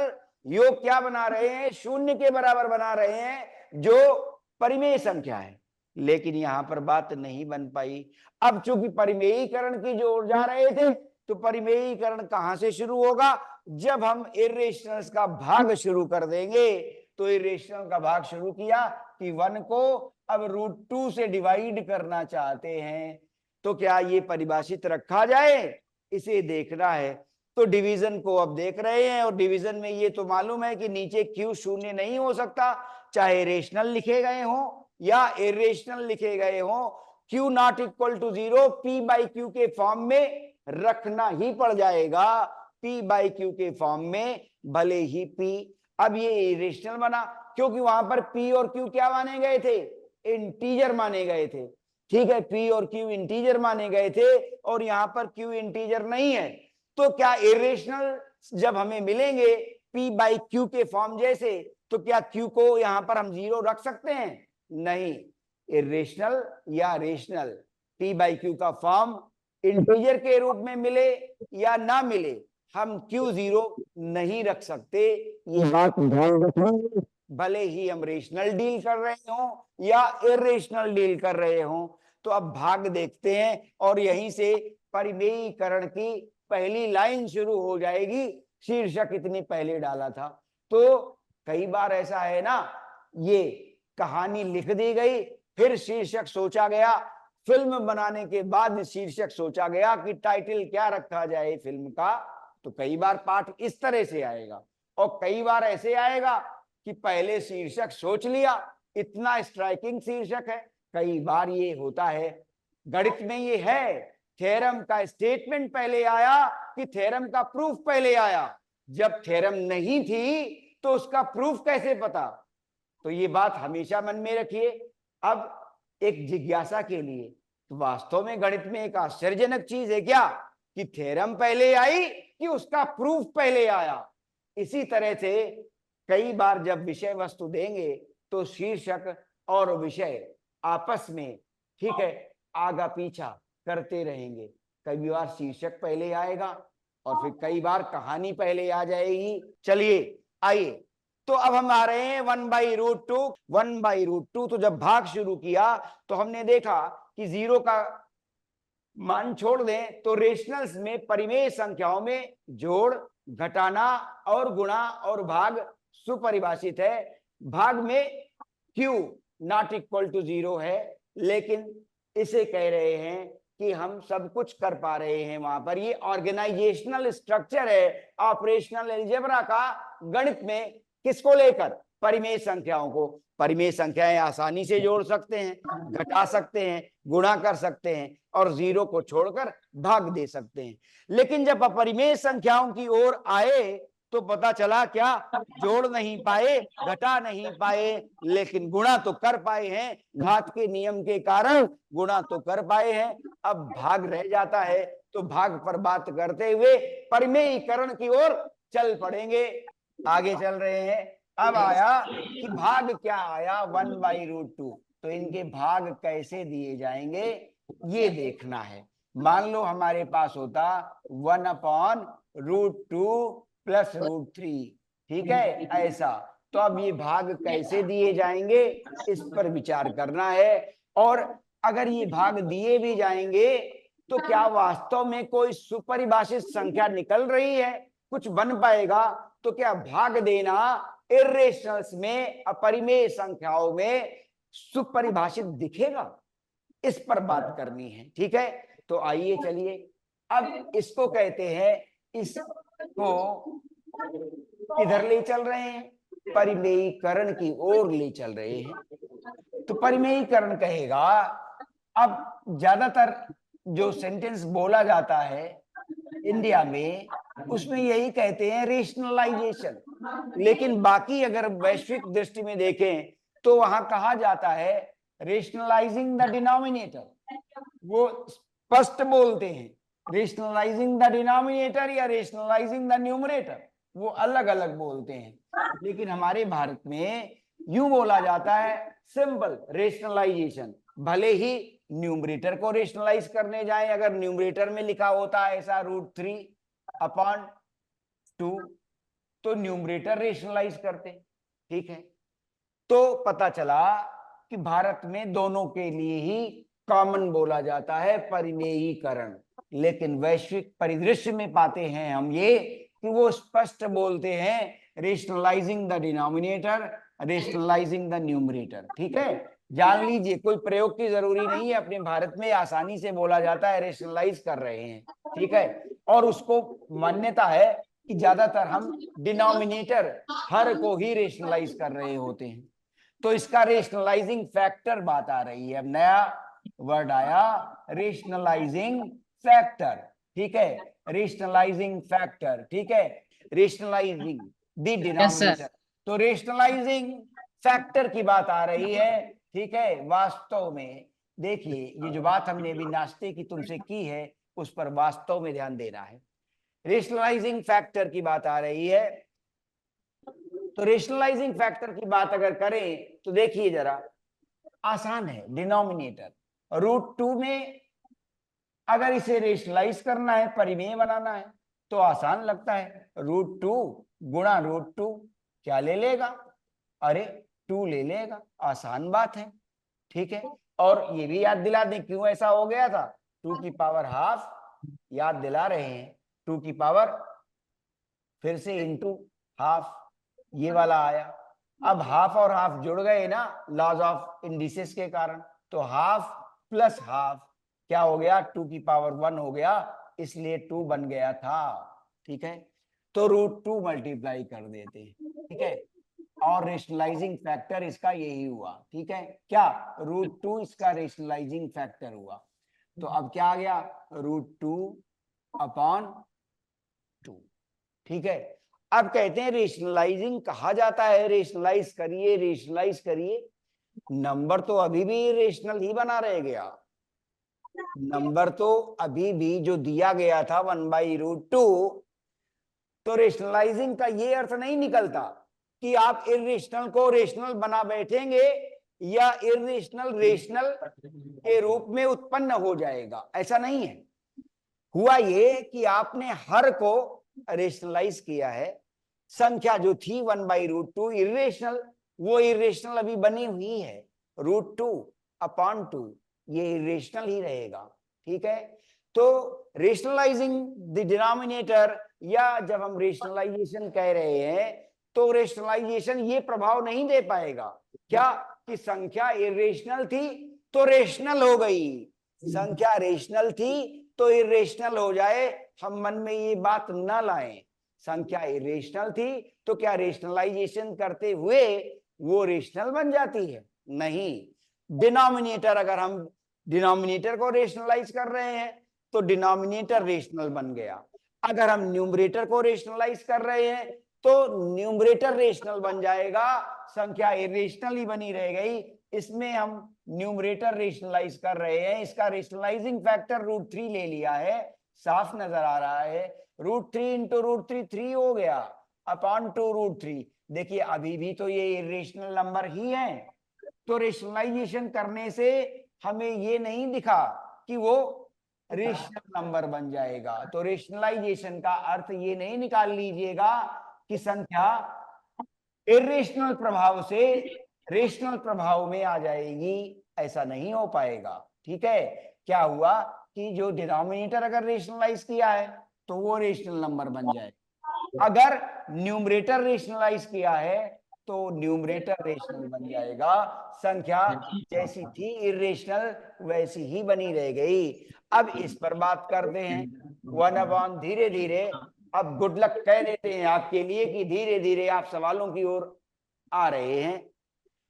योग क्या बना रहे हैं, शून्य के बराबर बना रहे हैं, जो परिमेय संख्या है। लेकिन यहां पर बात नहीं बन पाई। अब चूंकि परिमेयीकरण की जो ओर जा रहे थे, तो परिमेयीकरण कहां से शुरू होगा, जब हम इर्रेशनल्स का भाग शुरू कर देंगे। तो इर्रेशनल का भाग शुरू किया कि 1 को अब √2 से डिवाइड करना चाहते हैं, तो क्या ये परिभाषित रखा जाए, इसे देखना है। तो डिवीजन को अब देख रहे हैं, और डिवीजन में ये तो मालूम है कि नीचे Q शून्य नहीं हो सकता, चाहे रेशनल लिखे गए हो या इरेशनल लिखे गए हो, Q not equal to 0 P by Q के फॉर्म में रखना ही पड़ जाएगा, P बाई क्यू के फॉर्म में, भले ही P। अब ये इरेशनल बना क्योंकि वहां पर P और Q क्या माने गए थे, इंटीजर माने गए थे। ठीक है, P और Q इंटीजर माने गए थे और यहां पर Q इंटीजर नहीं है, तो क्या इरेशनल जब हमें मिलेंगे P बाई क्यू के फॉर्म जैसे, तो क्या Q को यहां पर हम 0 रख सकते हैं? नहीं। इरेशनल या रेशनल P बाई क्यू का फॉर्म इंटीजर के रूप में मिले या ना मिले, हम Q 0 नहीं रख सकते, ये बात ध्यान रखना। भले ही हम रेशनल डील कर रहे हो या इरेशनल डील कर रहे हो। तो अब भाग देखते हैं और यहीं से परिमेयीकरण की पहली लाइन शुरू हो जाएगी। शीर्षक इतनी पहले डाला था, तो कई बार ऐसा है ना, ये कहानी लिख दी गई, फिर शीर्षक सोचा गया, फिल्म बनाने के बाद शीर्षक सोचा गया कि टाइटल क्या रखा जाए फिल्म का, तो कई बार पाठ इस तरह से आएगा और कई बार ऐसे आएगा कि पहले शीर्षक सोच लिया, इतना स्ट्राइकिंग शीर्षक है। कई बार ये होता है, गणित में ये है, थ्योरम का स्टेटमेंट पहले आया कि थ्योरम का प्रूफ पहले आया। जब थ्योरम नहीं थी तो उसका प्रूफ कैसे पता? तो ये बात हमेशा मन में रखिए। अब एक जिज्ञासा के लिए, तो वास्तव में गणित में एक आश्चर्यजनक चीज है क्या कि थ्योरम पहले आई कि उसका प्रूफ पहले आया? इसी तरह से कई बार जब विषय वस्तु देंगे तो शीर्षक और विषय आपस में, ठीक है, आगा पीछा करते रहेंगे। कई बार शीर्षक पहले आएगा और फिर कई बार कहानी पहले आ जाएगी। चलिए आइए, तो अब हम आ रहे हैं 1/√2। 1/√2, तो जब भाग शुरू किया तो हमने देखा कि 0 का मान छोड़ दें तो रेशनल्स में परिमेय संख्याओं में जोड़, घटाना और गुणा और भाग सुपरिभाषित है। भाग में Q नॉट इक्वल टू 0 है, लेकिन इसे कह रहे हैं कि हम सब कुछ कर पा रहे हैं वहां पर। ये ऑर्गेनाइजेशनल स्ट्रक्चर है ऑपरेशनल अलजेब्रा का, गणित में किसको लेकर? परिमेय संख्याओं को। परिमेय संख्याएं आसानी से जोड़ सकते हैं, घटा सकते हैं, गुणा कर सकते हैं और 0 को छोड़कर भाग दे सकते हैं। लेकिन जब अपरिमेय संख्याओं की ओर आए तो पता चला क्या, जोड़ नहीं पाए, घटा नहीं पाए, लेकिन गुणा तो कर पाए हैं। घात के नियम के कारण गुणा तो कर पाए हैं। अब भाग रह जाता है, तो भाग पर बात करते हुए परिमेयीकरण की ओर चल पड़ेंगे। आगे चल रहे हैं। अब आया कि भाग क्या आया, 1/√2। तो इनके भाग कैसे दिए जाएंगे ये देखना है। मान लो हमारे पास होता 1/√2 + √3, ठीक है, ऐसा। तो अब ये भाग कैसे दिए जाएंगे इस पर विचार करना है। और अगर ये भाग दिए भी जाएंगे तो क्या वास्तव में कोई सुपरिभाषित संख्या निकल रही है, कुछ बन पाएगा? तो क्या भाग देना इरेशनल्स में, अपरिमेय संख्याओं में सुपरिभाषित दिखेगा? इस पर बात करनी है, ठीक है। तो आइए चलिए, अब इसको कहते हैं, इसको इधर ले चल रहे हैं, परिमेयीकरण की ओर ले चल रहे हैं। तो परिमेयीकरण कहेगा, अब ज्यादातर जो सेंटेंस बोला जाता है इंडिया में उसमें यही कहते हैं रेशनलाइजेशन, लेकिन बाकी अगर वैश्विक दृष्टि में देखें तो वहां कहा जाता है रेशनलाइजिंग द डिनोमिनेटर। वो स्पष्ट बोलते हैं रेशनलाइजिंग द डिनोमिनेटर या रेशनलाइजिंग द न्यूमरेटर, वो अलग अलग बोलते हैं। लेकिन हमारे भारत में यूं बोला जाता है सिंपल रेशनलाइजेशन। भले ही न्यूमरेटर को रेशनलाइज करने जाए, अगर न्यूमरेटर में लिखा होता है ऐसा √3/2, तो न्यूमरेटर रेशनलाइज करते, ठीक है। तो पता चला कि भारत में दोनों के लिए ही कॉमन बोला जाता है परिमेयीकरण, लेकिन वैश्विक परिदृश्य में पाते हैं हम ये कि वो स्पष्ट बोलते हैं rationalising the denominator, rationalising the numerator, ठीक है। जान लीजिए, कोई प्रयोग की जरूरी नहीं है, अपने भारत में आसानी से बोला जाता है रेशनलाइज कर रहे हैं, ठीक है। और उसको मान्यता है कि ज्यादातर हम डिनोमिनेटर हर को ही रेशनलाइज कर रहे होते हैं। तो इसका रेशनलाइजिंग फैक्टर बात आ रही है। अब नया वर्ड आया, रेशनलाइजिंग फैक्टर। ठीक है, रेशनलाइजिंग फैक्टर। ठीक है, rationalising the yes sir. Denominator. तो रेशनलाइजिंग फैक्टर की बात आ रही है। ठीक है, वास्तव में देखिए, ये जो बात हमने अभी नाश्ते की तुमसे की है उस पर वास्तव में ध्यान देना है। रेशनलाइजिंग फैक्टर की बात आ रही है। तो रेशनलाइजिंग फैक्टर की बात अगर करें तो देखिए जरा, आसान है। डिनोमिनेटर √2 में अगर इसे रेशनलाइज करना है, परिमेय बनाना है, तो आसान लगता है। √2 गुणा √2 क्या ले लेगा? अरे 2 ले लेगा, आसान बात है। ठीक है, और ये भी याद दिला दें क्यों ऐसा हो गया था। 2 की पावर हाफ, याद दिला रहे हैं, 2 की पावर फिर से इंटू हाफ, ये वाला आया। अब हाफ और हाफ जुड़ गए ना, लॉज ऑफ इंडिसेस के कारण, तो हाफ प्लस हाफ क्या हो गया? 2 की पावर 1 हो गया, इसलिए 2 बन गया था। ठीक है, तो √2 मल्टीप्लाई कर देते हैं। ठीक है, और रेशनलाइजिंग फैक्टर इसका यही हुआ। ठीक है, क्या √2 इसका रेशनलाइजिंग फैक्टर हुआ। तो अब क्या आ गया? √2/2। ठीक है, अब कहते हैं रेशनलाइजिंग कहा जाता है, रेशनलाइज करिए, रेशनलाइज करिए। नंबर तो अभी भी रेशनल ही बना रह गया। नंबर तो अभी भी जो दिया गया था 1/√2, तो रेशनलाइजिंग का ये अर्थ नहीं निकलता कि आप इरेशनल को रेशनल बना बैठेंगे या इरेशनल रेशनल के रूप में उत्पन्न हो जाएगा, ऐसा नहीं है। हुआ ये कि आपने हर को रेशनलाइज किया है। संख्या जो थी 1/√2 इरेशनल, वो इरेशनल अभी बनी हुई है। √2/2 ये इरेशनल ही रहेगा। ठीक है, तो रेशनलाइजिंग द डिनोमिनेटर, या जब हम रेशनलाइजेशन कह रहे हैं तो रेशनलाइजेशन ये प्रभाव नहीं दे पाएगा क्या कि संख्या इरेशनल थी तो रेशनल हो गई, संख्या रेशनल थी तो इरेशनल हो जाए। हम मन में ये बात ना लाएं। संख्या इरेशनल थी तो क्या रेशनलाइजेशन करते हुए वो रेशनल बन जाती है? नहीं। डिनोमिनेटर, अगर हम डिनोमिनेटर को रेशनलाइज कर रहे हैं तो डिनोमिनेटर रेशनल बन गया। अगर हम न्यूमरेटर को रेशनलाइज कर रहे हैं तो न्यूमरेटर रेशनल बन जाएगा, संख्या इरेशनल ही बनी रह गई। इसमें हम न्यूमरेटर रेशनलाइज कर रहे हैं, इसका रेशनलाइजिंग फैक्टर √3 ले लिया है, साफ नजर आ रहा है। √3 इंटू √3 3 हो गया अपॉन 2√3। देखिए अभी भी तो ये इरेशनल नंबर ही है, तो रेशनलाइजेशन करने से हमें ये नहीं दिखा कि वो रेशनल नंबर बन जाएगा। तो रेशनलाइजेशन का अर्थ ये नहीं निकाल लीजिएगा कि संख्या इरेशनल प्रभाव से रेशनल प्रभाव में आ जाएगी, ऐसा नहीं हो पाएगा। ठीक है, क्या हुआ कि जो डिनोमिनेटर अगर रेशनलाइज किया है तो वो रेशनल नंबर बन जाए, अगर न्यूमरेटर रेशनलाइज किया है तो न्यूमरेटर रेशनल बन जाएगा। संख्या जैसी थी इरेशनल वैसी ही बनी रह गई। अब इस पर बात करते हैं 1/, धीरे धीरे अब गुड लक कह देते हैं आपके लिए कि धीरे धीरे आप सवालों की ओर आ रहे हैं।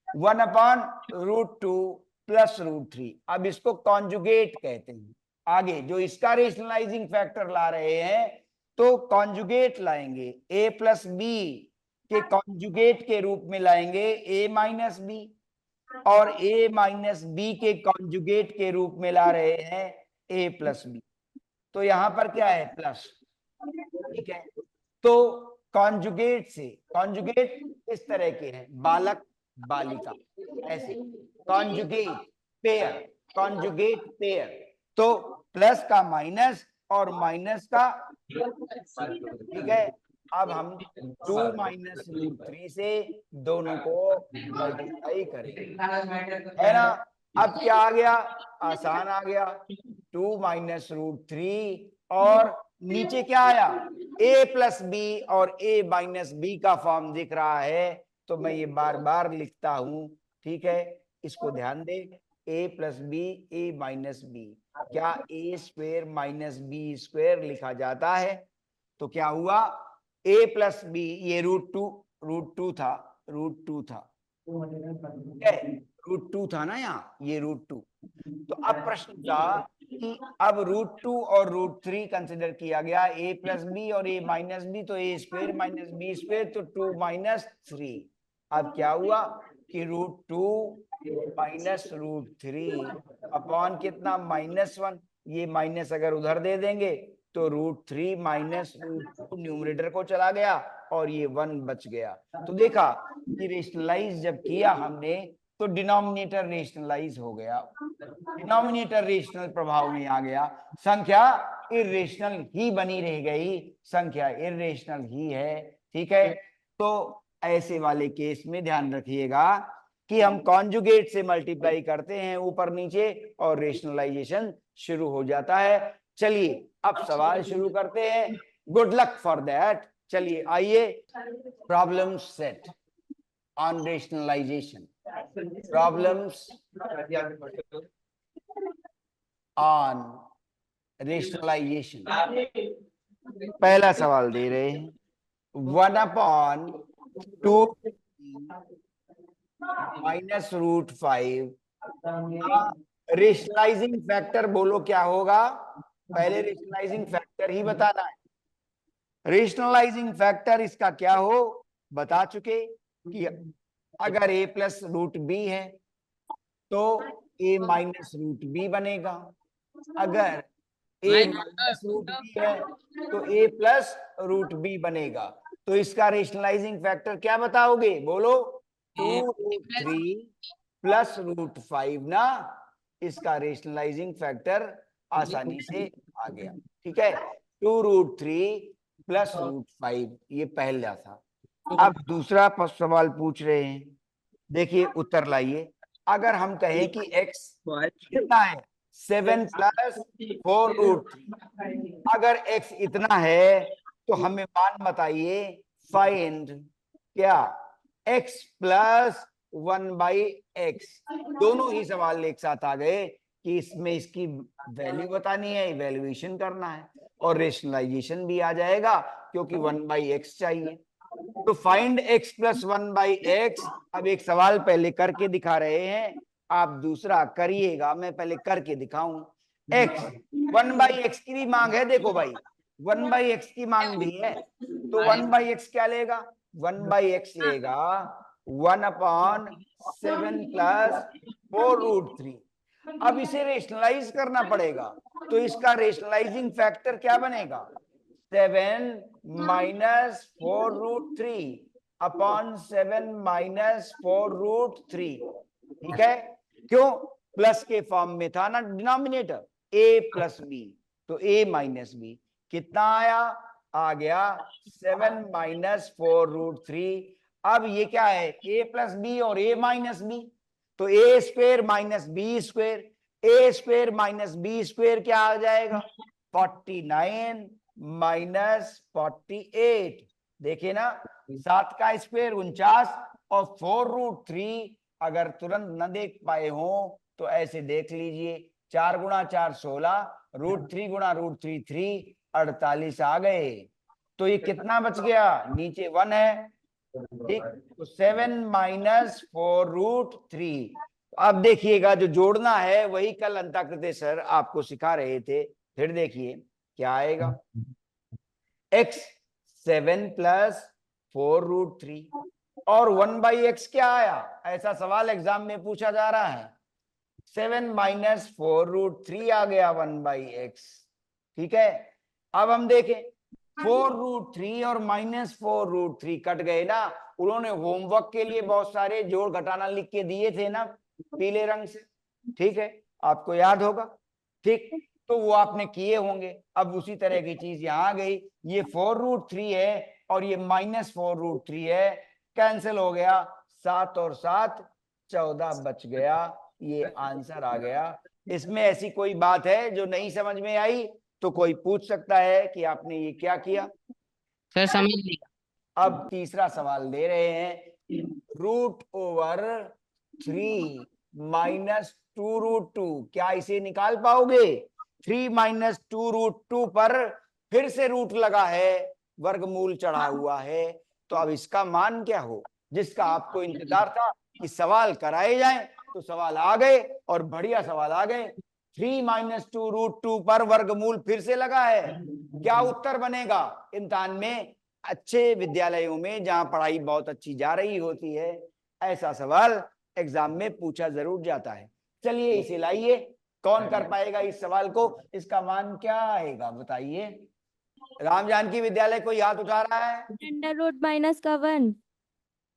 1/√2 प्लस √3, अब इसको कॉन्जुगेट कहते हैं। आगे जो इसका रेशनलाइजिंग फैक्टर ला रहे हैं तो कॉन्जुगेट लाएंगे, a प्लस बी के कॉन्जुगेट के रूप में लाएंगे a माइनस बी, और a माइनस बी के कॉन्जुगेट के रूप में ला रहे हैं a प्लस बी। तो यहां पर क्या है? प्लस। ठीक है, तो कॉन्जुगेट से, कॉन्जुगेट इस तरह के हैं, बालक बालिका, ऐसे कॉन्जुगेट पेयर, कॉन्जुगेट पेयर। तो प्लस का माइनस और माइनस का, ठीक है। अब हम 2 माइनस √3 से दोनों को मल्टीप्लाई करेंगे, है ना। अब क्या आ गया? आसान आ गया, 2 माइनस √3, और नीचे क्या आया? a प्लस बी, और a माइनस बी का फॉर्म दिख रहा है तो मैं ये बार बार लिखता हूं। ठीक है, इसको ध्यान दे, a plus B, a minus B, क्या a² माइनस b² लिखा जाता है? तो क्या हुआ? a प्लस बी, ये √2 था, √2 था, √2 था ना यहाँ, ये √2। तो अब प्रश्न था कि अब √2 और √3 कंसिडर किया गया, a प्लस बी और a माइनस बी, तो a square minus B square, तो 2 माइनस 3। अब क्या हुआ कि √2 माइनस √3 अपॉन कितना, -1। ये माइनस अगर उधर दे देंगे तो √3 माइनस √2 न्यूमरेटर को चला गया और ये 1 बच गया। तो देखा कि रेशनलाइज जब किया हमने तो डिनोमिनेटर रेशनलाइज हो गया, डिनोमिनेटर रेशनल प्रभाव में आ गया, संख्या इरेशनल ही बनी रह गई, संख्या इरेशनल ही है। ठीक है, तो ऐसे वाले केस में ध्यान रखिएगा कि हम कॉन्जुगेट से मल्टीप्लाई करते हैं ऊपर नीचे और रेशनलाइजेशन शुरू हो जाता है। चलिए अब सवाल शुरू करते हैं, गुड लक फॉर दैट। चलिए आइए, problem set on rationalisation, problems on rationalisation. पहला सवाल दे रहे हैं 1/2 माइनस √5। रेशनलाइजिंग फैक्टर बोलो क्या होगा, पहले रेशनलाइजिंग फैक्टर ही बताना है। रेशनलाइजिंग फैक्टर इसका क्या हो, बता चुके कि अगर a प्लस √b है तो a माइनस √b बनेगा, अगर a माइनस √b है तो a प्लस √b बनेगा। तो इसका रेशनलाइजिंग फैक्टर क्या बताओगे, बोलो 2√3 प्लस √5 ना, इसका रेशनलाइजिंग फैक्टर आसानी से आ गया। ठीक है, 2√3 प्लस √5, ये पहला था। अब दूसरा सवाल पूछ रहे हैं, देखिए उत्तर लाइए। अगर हम कहें कि x कितना है, 7 प्लस 4√3, अगर x इतना है तो हमें मान बताइए, फाइंड क्या, x प्लस 1/x। दोनों ही सवाल एक साथ आ गए कि इसमें इसकी वैल्यू बतानी है, इवैल्यूएशन करना है, और रेशनलाइजेशन भी आ जाएगा क्योंकि 1/x चाहिए। तो फाइंड x प्लस 1/x। अब एक सवाल पहले करके दिखा रहे हैं, आप दूसरा करिएगा, मैं पहले करके दिखाऊं। x 1/x की भी मांग है, देखो भाई 1/x की मांग भी है, तो 1/x क्या लेगा, 1/x लेगा 1/7 प्लस 4√3। अब इसे रेशनलाइज करना पड़ेगा, तो इसका रेशनलाइजिंग फैक्टर क्या बनेगा, 7 माइनस 4√3 अपॉन 7 माइनस 4√3। ठीक है, क्यों, प्लस के फॉर्म में था ना डिनोमिनेटर, a प्लस बी, तो a माइनस बी कितना आया, आ गया 7 माइनस 4√3। अब ये क्या है, a प्लस बी और a माइनस बी, तो a square minus B square, a square minus B square क्या आ जाएगा, 49 माइनस 48। देखिए ना, 7 का स्क्वेयर 49 और 4√3 अगर तुरंत न देख पाए हो तो ऐसे देख लीजिए, 4 गुणा 4 16, √3 गुणा √3 3, 48 आ गए। तो ये कितना बच गया, नीचे 1 है। ठीक, तो 7 माइनस 4√3। अब देखिएगा जो जोड़ना है वही कल अंताकृत सर आपको सिखा रहे थे, फिर देखिए क्या आएगा, x 7 प्लस 4√3 और 1/x क्या आया, ऐसा सवाल एग्जाम में पूछा जा रहा है, 7 माइनस 4√3 आ गया 1/x। ठीक है, अब हम देखें 4√3 और -4√3 कट गए ना, उन्होंने होमवर्क के लिए बहुत सारे जोड़ घटाना लिख के दिए थे ना पीले रंग से, ठीक है, आपको याद होगा। ठीक, तो वो आपने किए होंगे। अब उसी तरह की चीज यहां आ गई, ये 4√3 है और ये -4√3 है, कैंसिल हो गया, 7 और 7 14 बच गया, ये आंसर आ गया। इसमें ऐसी कोई बात है जो नहीं समझ में आई तो कोई पूछ सकता है कि आपने ये क्या किया। सर समझ लिया। अब तीसरा सवाल दे रहे हैं, √3 माइनस 2√2, क्या इसे निकाल पाओगे, 3 माइनस 2√2 पर फिर से रूट लगा है, वर्गमूल चढ़ा हुआ है, तो अब इसका मान क्या हो, जिसका आपको इंतजार था कि सवाल कराए जाएं, तो सवाल आ गए और बढ़िया सवाल आ गए। 3 - 2 √2 पर वर्गमूल फिर से लगा है। क्या उत्तर बनेगा? इम्तिहान में अच्छे विद्यालयों में जहां पढ़ाई बहुत अच्छी जा रही होती है, ऐसा सवाल एग्जाम में पूछा जरूर जाता है। चलिए इसे लाइए, कौन कर पाएगा इस सवाल को? इसका मान क्या आएगा बताइए। राम जानकी विद्यालय कोई हाथ उठा रहा है? √-1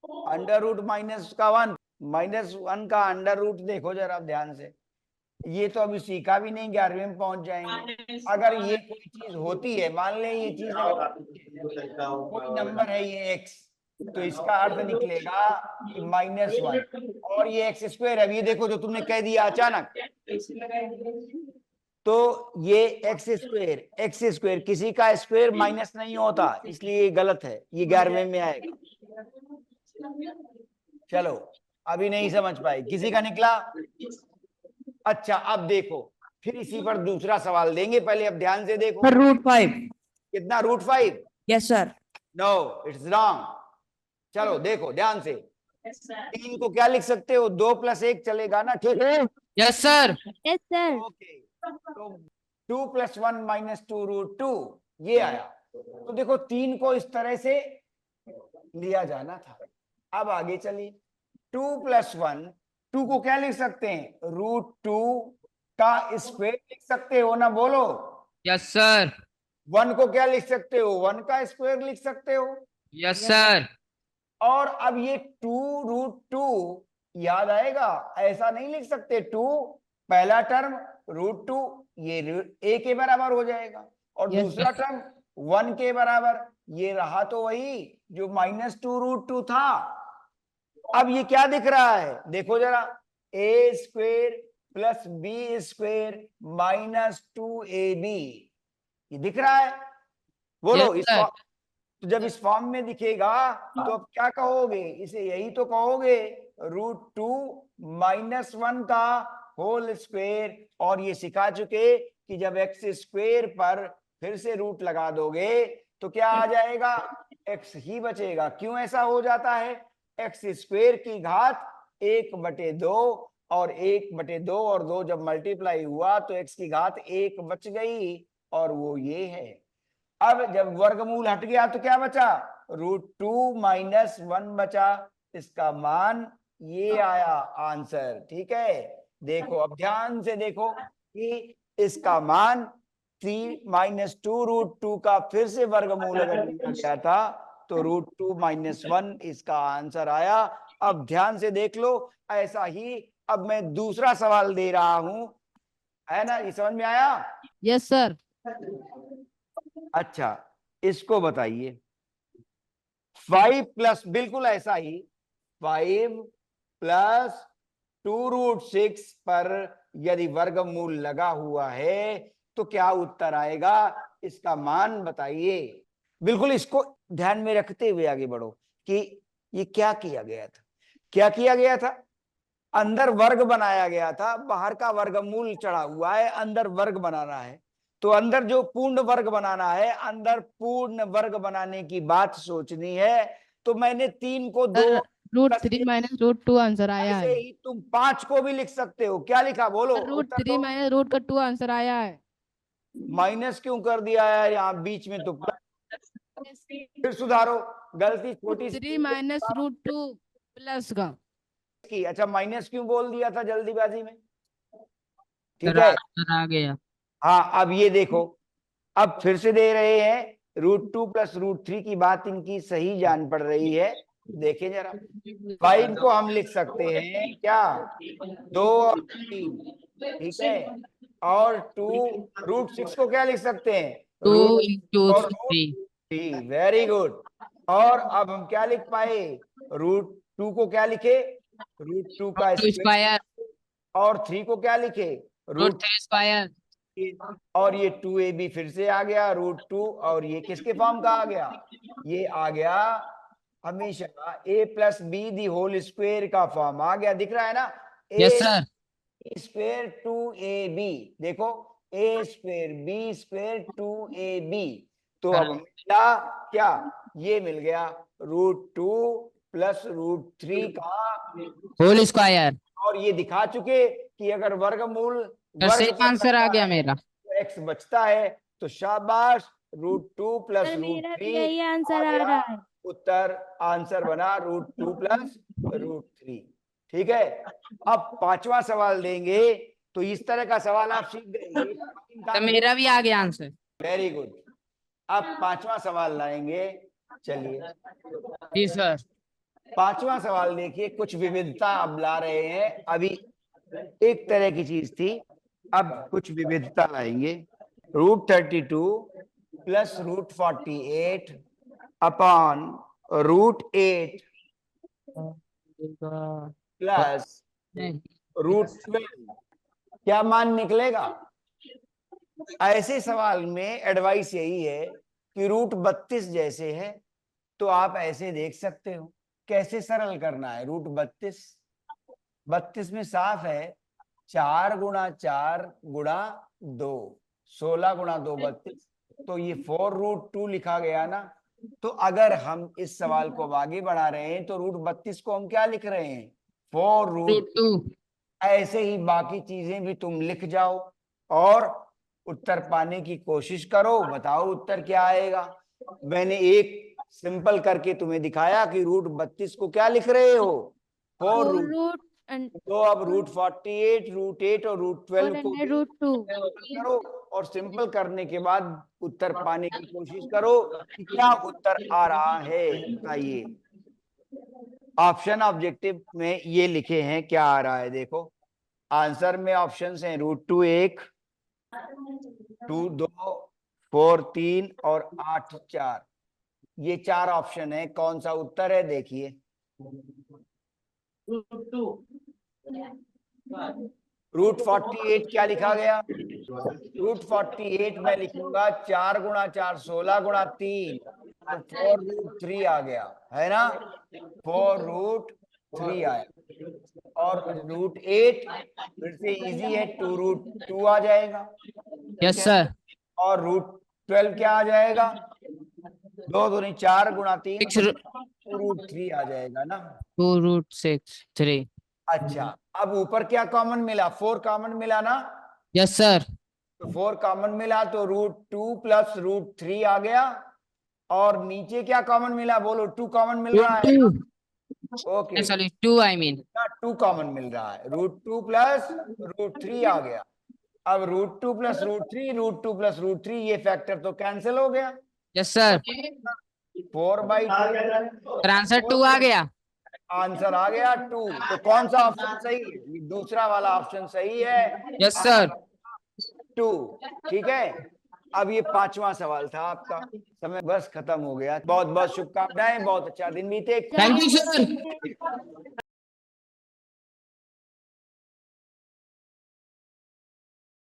√-1 -1 का अंडर रूट देखो जरा ध्यान से। ये तो अभी सीखा भी नहीं, 11वीं में पहुंच जाएंगे। अगर ये कोई चीज होती है, मान ले ये चीज कोई नंबर है ये x, तो इसका अर्थ निकलेगा कि -1 और ये एक्स स्क्वायर है। ये देखो जो तुमने कह दिया अचानक, तो ये एक्स स्क्वायर किसी का स्क्वायर माइनस नहीं होता, इसलिए ये गलत है, ये 11वीं में आएगा। चलो अभी नहीं समझ पाए, किसी का निकला? अच्छा अब देखो, फिर इसी पर दूसरा सवाल देंगे, पहले अब ध्यान से देखो। √5। कितना? √5? Yes sir. No, it's wrong. चलो देखो ध्यान से, 3 को क्या लिख सकते हो? 2 + 1 चलेगा ना, ठीक है? Yes sir. Yes sir. Okay, तो 2 + 1 - 2 √2 ये आया। तो देखो 3 को इस तरह से लिया जाना था। अब आगे चलिए, 2 + 1, 2 को क्या लिख सकते हैं? √2 का स्क्वायर लिख सकते हो ना, बोलो। Yes sir. 1 को क्या लिख सकते हो? 1 का स्क्वायर लिख सकते हो। Yes sir. और अब ये 2 √2 याद आएगा, ऐसा नहीं लिख सकते। 2 पहला टर्म, √2 ये a के बराबर हो जाएगा, और Yes, दूसरा टर्म 1 के बराबर। ये रहा तो वही जो -2 √2 था। अब ये क्या दिख रहा है? देखो जरा, a² + b² - 2ab, ये दिख रहा है? बोलो Yes, इस sir. तो जब इस फॉर्म में दिखेगा तो अब क्या कहोगे इसे? यही तो कहोगे, √2 - 1 का होल स्क्वायर। और ये सिखा चुके कि जब x² पर फिर से रूट लगा दोगे तो क्या आ जाएगा? x ही बचेगा। क्यों ऐसा हो जाता है? x² की घात 1/2, और 1/2 और 2 जब मल्टीप्लाई हुआ तो x की घात 1 बच गई, और वो ये है। अब जब वर्गमूल हट गया तो क्या बचा? √2 - 1 बचा। इसका मान ये आया आंसर, ठीक है? देखो अब ध्यान से देखो कि इसका मान 3 - 2 √2 का फिर से वर्गमूल अगर लिया गया था तो √2 - 1 इसका आंसर आया। अब ध्यान से देख लो, ऐसा ही अब मैं दूसरा सवाल दे रहा हूं, है ना? ये समझ में आया? Yes sir. अच्छा इसको बताइए, 5 बिल्कुल ऐसा ही, 5 + 2√6 पर यदि वर्गमूल लगा हुआ है तो क्या उत्तर आएगा? इसका मान बताइए। बिल्कुल इसको ध्यान में रखते हुए आगे बढ़ो कि ये क्या किया गया था। क्या किया गया था? अंदर वर्ग बनाया गया था, बाहर का वर्गमूल चढ़ा हुआ है, अंदर वर्ग बनाना है। तो अंदर जो पूर्ण वर्ग बनाना है, अंदर पूर्ण वर्ग बनाने की बात सोचनी है, तो मैंने 3 को 2 √3 - √2 आंसर आया ऐसे है। ही तुम 5 को भी लिख सकते हो। क्या लिखा? बोलो उत्तर दो। √3 - √2 आंसर आया है। माइनस क्यों कर दिया है यहाँ बीच में? तो फिर सुधारो, गलती छोटी सी 3 - √2 प्लस का। की। अच्छा माइनस क्यों बोल दिया था जल्दीबाजी में? ठीक सर है, आंसर आ गया। हाँ अब ये देखो, अब फिर से दे रहे हैं, √2 + √3 की बात इनकी सही जान पड़ रही है। देखें जरा, 5 को हम लिख सकते हैं क्या? 2 और 3, ठीक है? और 2 √6 को क्या लिख सकते हैं? 2 रूट into और 3. √3। Very good. और अब हम क्या लिख पाए? √2 को क्या लिखे? √2 का √2 स्क्वायर। square. और 3 को क्या लिखे? √3 square. और ये 2ab फिर से आ गया, √2। और ये किसके फॉर्म का आ गया? ये आ गया हमेशा a + b the whole square का फॉर्म आ गया। दिख रहा है ना? Yes, a sir. Square 2ab, देखो a² b² 2ab। तो अब Correct. मिला क्या? ये मिल गया √2 प्लस रूट 3 का होल स्क्वायर। और ये दिखा चुके कि अगर वर्गमूल सर सेम आंसर आ गया मेरा। एक्स बचता है तो शाबाश, रूट 2 प्लस सर रूट मेरा 3 भी यही आंसर आ रहा है। उत्तर आंसर बना रूट 2 प्लस रूट 3। ठीक है, अब पांचवा सवाल देंगे। तो इस तरह का सवाल आप सीख गए। तो मेरा भी आ गया आंसर। Very good. अब पांचवा सवाल लाएंगे। चलिए जी सर। पांचवा सवाल देखिए, कुछ विविधता अब ला रहे हैं। अभी एक तरह की चीज थी, अब कुछ विविधता लाएंगे। Root 32 plus root 48 upon root 8 plus root 12 क्या मान निकलेगा? ऐसे सवाल में एडवाइस यही है कि रूट 32 जैसे है तो आप ऐसे देख सकते हो। कैसे सरल करना है? रूट 32 में साफ है 4 गुणा 4 गुणा 2, 16 गुणा 2 32। तो ये 4 रूट 2 लिखा गया ना। तो अगर हम इस सवाल को आगे बढ़ा रहे हैं तो रूट 32 को हम क्या लिख रहे हैं? 4 रूट 2। ऐसे ही बाकी चीजें भी तुम लिख जाओ और उत्तर पाने की कोशिश करो। बताओ उत्तर क्या आएगा। मैंने एक सिंपल करके तुम्हें दिखाया कि रूट 32 को क्या लिख रहे हो? 4 4 रूट। रूट एंड तो अब रूट 48, रूट 8 और रूट 12 को रूट 2 करो और सिंपल करने के बाद उत्तर पाने की कोशिश करो कि क्या उत्तर आ रहा है। बताइए, ऑप्शन ऑब्जेक्टिव में ये लिखे हैं, क्या आ रहा है देखो। आंसर में ऑप्शंस हैं रूट 2 1, 2 2, 4 3 और 8 4। ये 4 ऑप्शन है। कौन सा उत्तर है देखिए। रूट 48 क्या लिखा गया? रूट 48 में लिखूंगा 4 गुणा 4 16 गुणा 3 तो 4 रूट 3 आ गया है ना। 4 रूट 3 आया। और रूट 8 फिर से इजी है, 2 रूट 2 आ जाएगा। Yes sir. और रूट 12 क्या आ जाएगा? 2 दूनी 4 गुणा 3 6 रूट 3 आ जाएगा ना। 2 रूट 6 3। अच्छा, अब ऊपर क्या कॉमन मिला? 4 कॉमन मिला ना। Yes sir. तो 4 कॉमन मिला तो रूट 2 प्लस रूट 3 आ गया। और नीचे क्या कॉमन मिला? बोलो। 2 कॉमन मिल रहा है। Okay, sorry 2 I mean. 2 common मिल रहा है। रूट 2 प्लस रूट 3 आ गया। अब root 2 plus root 3, root 2 plus root 3, ये फैक्टर तो कैंसिल हो गया। Yes sir. 4/2 सर आंसर 2 आ गया। आंसर आ गया 2। तो कौन सा ऑप्शन सही है? ये दूसरा वाला ऑप्शन सही है। Yes sir. 2। ठीक है, अब ये पांचवा सवाल था आपका। समय बस खत्म हो गया। बहुत बहुत शुभकामनाएं, बहुत अच्छा दिन बीते। Thank you sir.